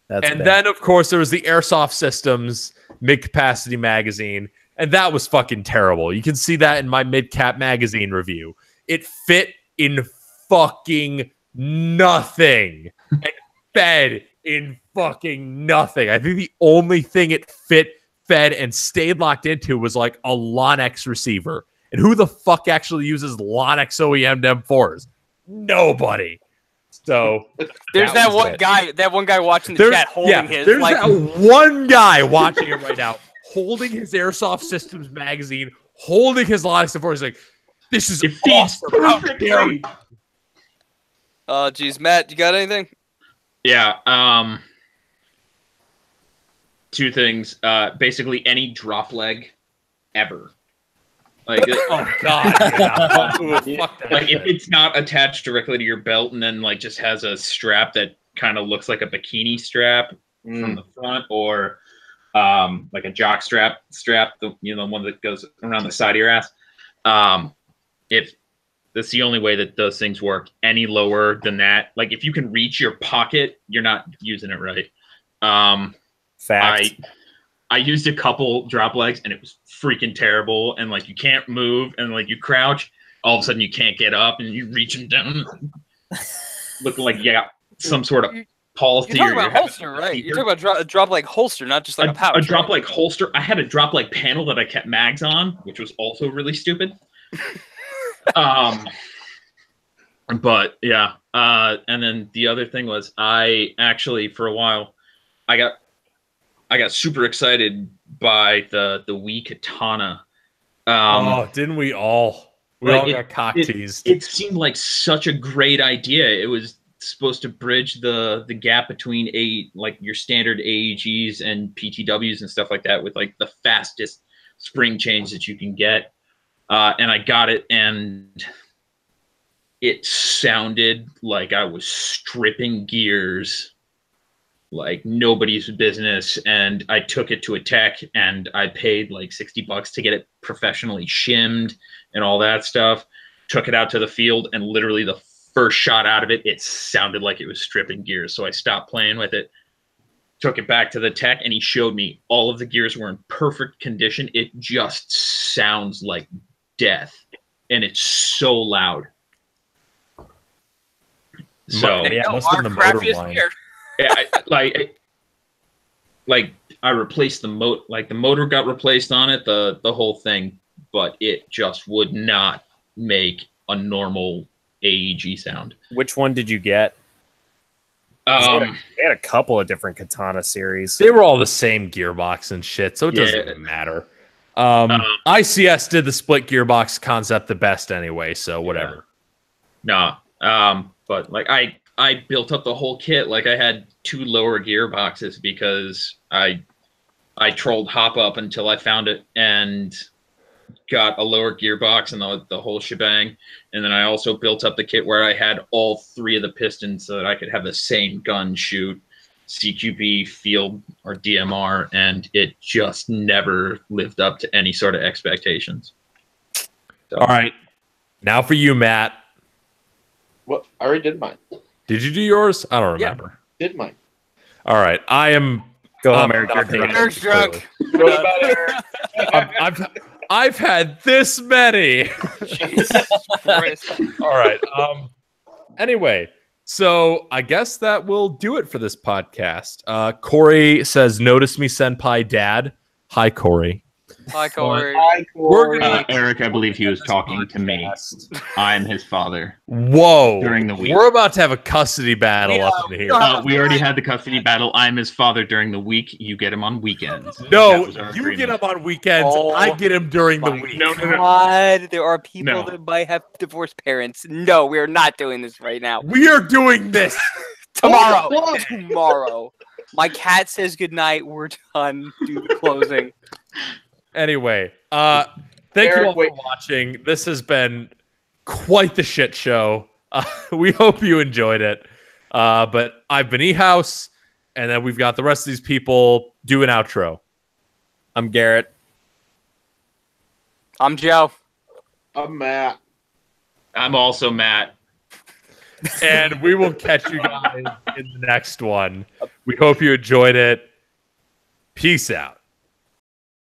That's bad. Then of course there was the Airsoft Systems mid-capacity magazine, and that was fucking terrible. You can see that in my mid-cap magazine review. It fit in fucking nothing and fed in fucking nothing. I think the only thing it fed and stayed locked into was a Lonnex receiver. And who the fuck actually uses Lonnex OEM M4s? Nobody. So there's that one guy watching the chat holding his. There's that one guy watching it right now, holding his Airsoft Systems magazine, holding his Lonnex M4. He's like, "This is awesome. How dare you?" Geez, Matt, you got anything? Yeah. Two things. Basically, any drop leg ever. Oh god. Yeah. If it's not attached directly to your belt and then just has a strap that kind of looks like a bikini strap from the front, or like a jock strap, the one that goes around the side of your ass. If that's the only way that those things work. Any lower than that, like if you can reach your pocket, you're not using it right. Fact. I used a couple drop legs and it was freaking terrible. And like you can't move and like you crouch, all of a sudden you can't get up and you reach them down, looking like you got some sort of palsy. You're talking about holster, right? You're talking about a drop leg holster, not just like a pouch. A drop leg holster. I had a drop leg panel that I kept mags on, which was also really stupid. But yeah. And then the other thing was I actually for a while I got super excited by the Wii Katana. Didn't we all? We all got cock teased. It seemed like such a great idea. It was supposed to bridge the gap between your standard AEGs and PTWs and stuff like that with like the fastest spring change that you can get. And I got it, and it sounded like I was stripping gears like nobody's business. And I took it to a tech, and I paid like $60 to get it professionally shimmed and all that stuff. Took it out to the field, and literally the first shot out of it, it sounded like it was stripping gears. So I stopped playing with it, took it back to the tech, and he showed me all of the gears were in perfect condition. It just sounds like death, and it's so loud. So yeah, it must have been the motor line. Yeah, I replaced the motor. Like the motor got replaced on it, the whole thing, but it just would not make a normal AEG sound. Which one did you get? They had a couple of different Katana series. They were all the same gearbox and shit, so it doesn't even matter. ICS did the split gearbox concept the best anyway, so whatever. Yeah. But like I built up the whole kit. Like I had 2 lower gearboxes because I trolled Hop Up until I found it and got a lower gearbox and the whole shebang. And then I also built up the kit where I had all 3 of the pistons so that I could have the same gun shoot CQB, field, or DMR, and it just never lived up to any sort of expectations. So. All right. Now for you, Matt. Well, I already did mine. Did you do yours? I don't remember. Yeah, did mine. All right. I am... Go home, Eric. Eric's drunk. What about Eric? I've had this many. Jesus Christ. All right. Anyway, so I guess that will do it for this podcast. Corey says, "Notice me, senpai dad." Hi, Corey. Hi, Corey. Hi, Corey. Eric, I believe he was talking to me. I'm his father. Whoa. During the week. We're about to have a custody battle up in here. We already had the custody battle. I'm his father during the week. You get him on weekends. No, you get him on weekends. Oh, I get him during the week. No. God, there are people that might have divorced parents. No, we are not doing this right now. We are doing this Tomorrow. Tomorrow. My cat says goodnight. We're done. Do the closing. Anyway, thank you all for watching. This has been quite the shit show. We hope you enjoyed it. But I've been E-House, and then we've got the rest of these people do an outro. I'm Garrett. I'm Joe. I'm Matt. I'm also Matt. And we will catch you guys in the next one. We hope you enjoyed it. Peace out.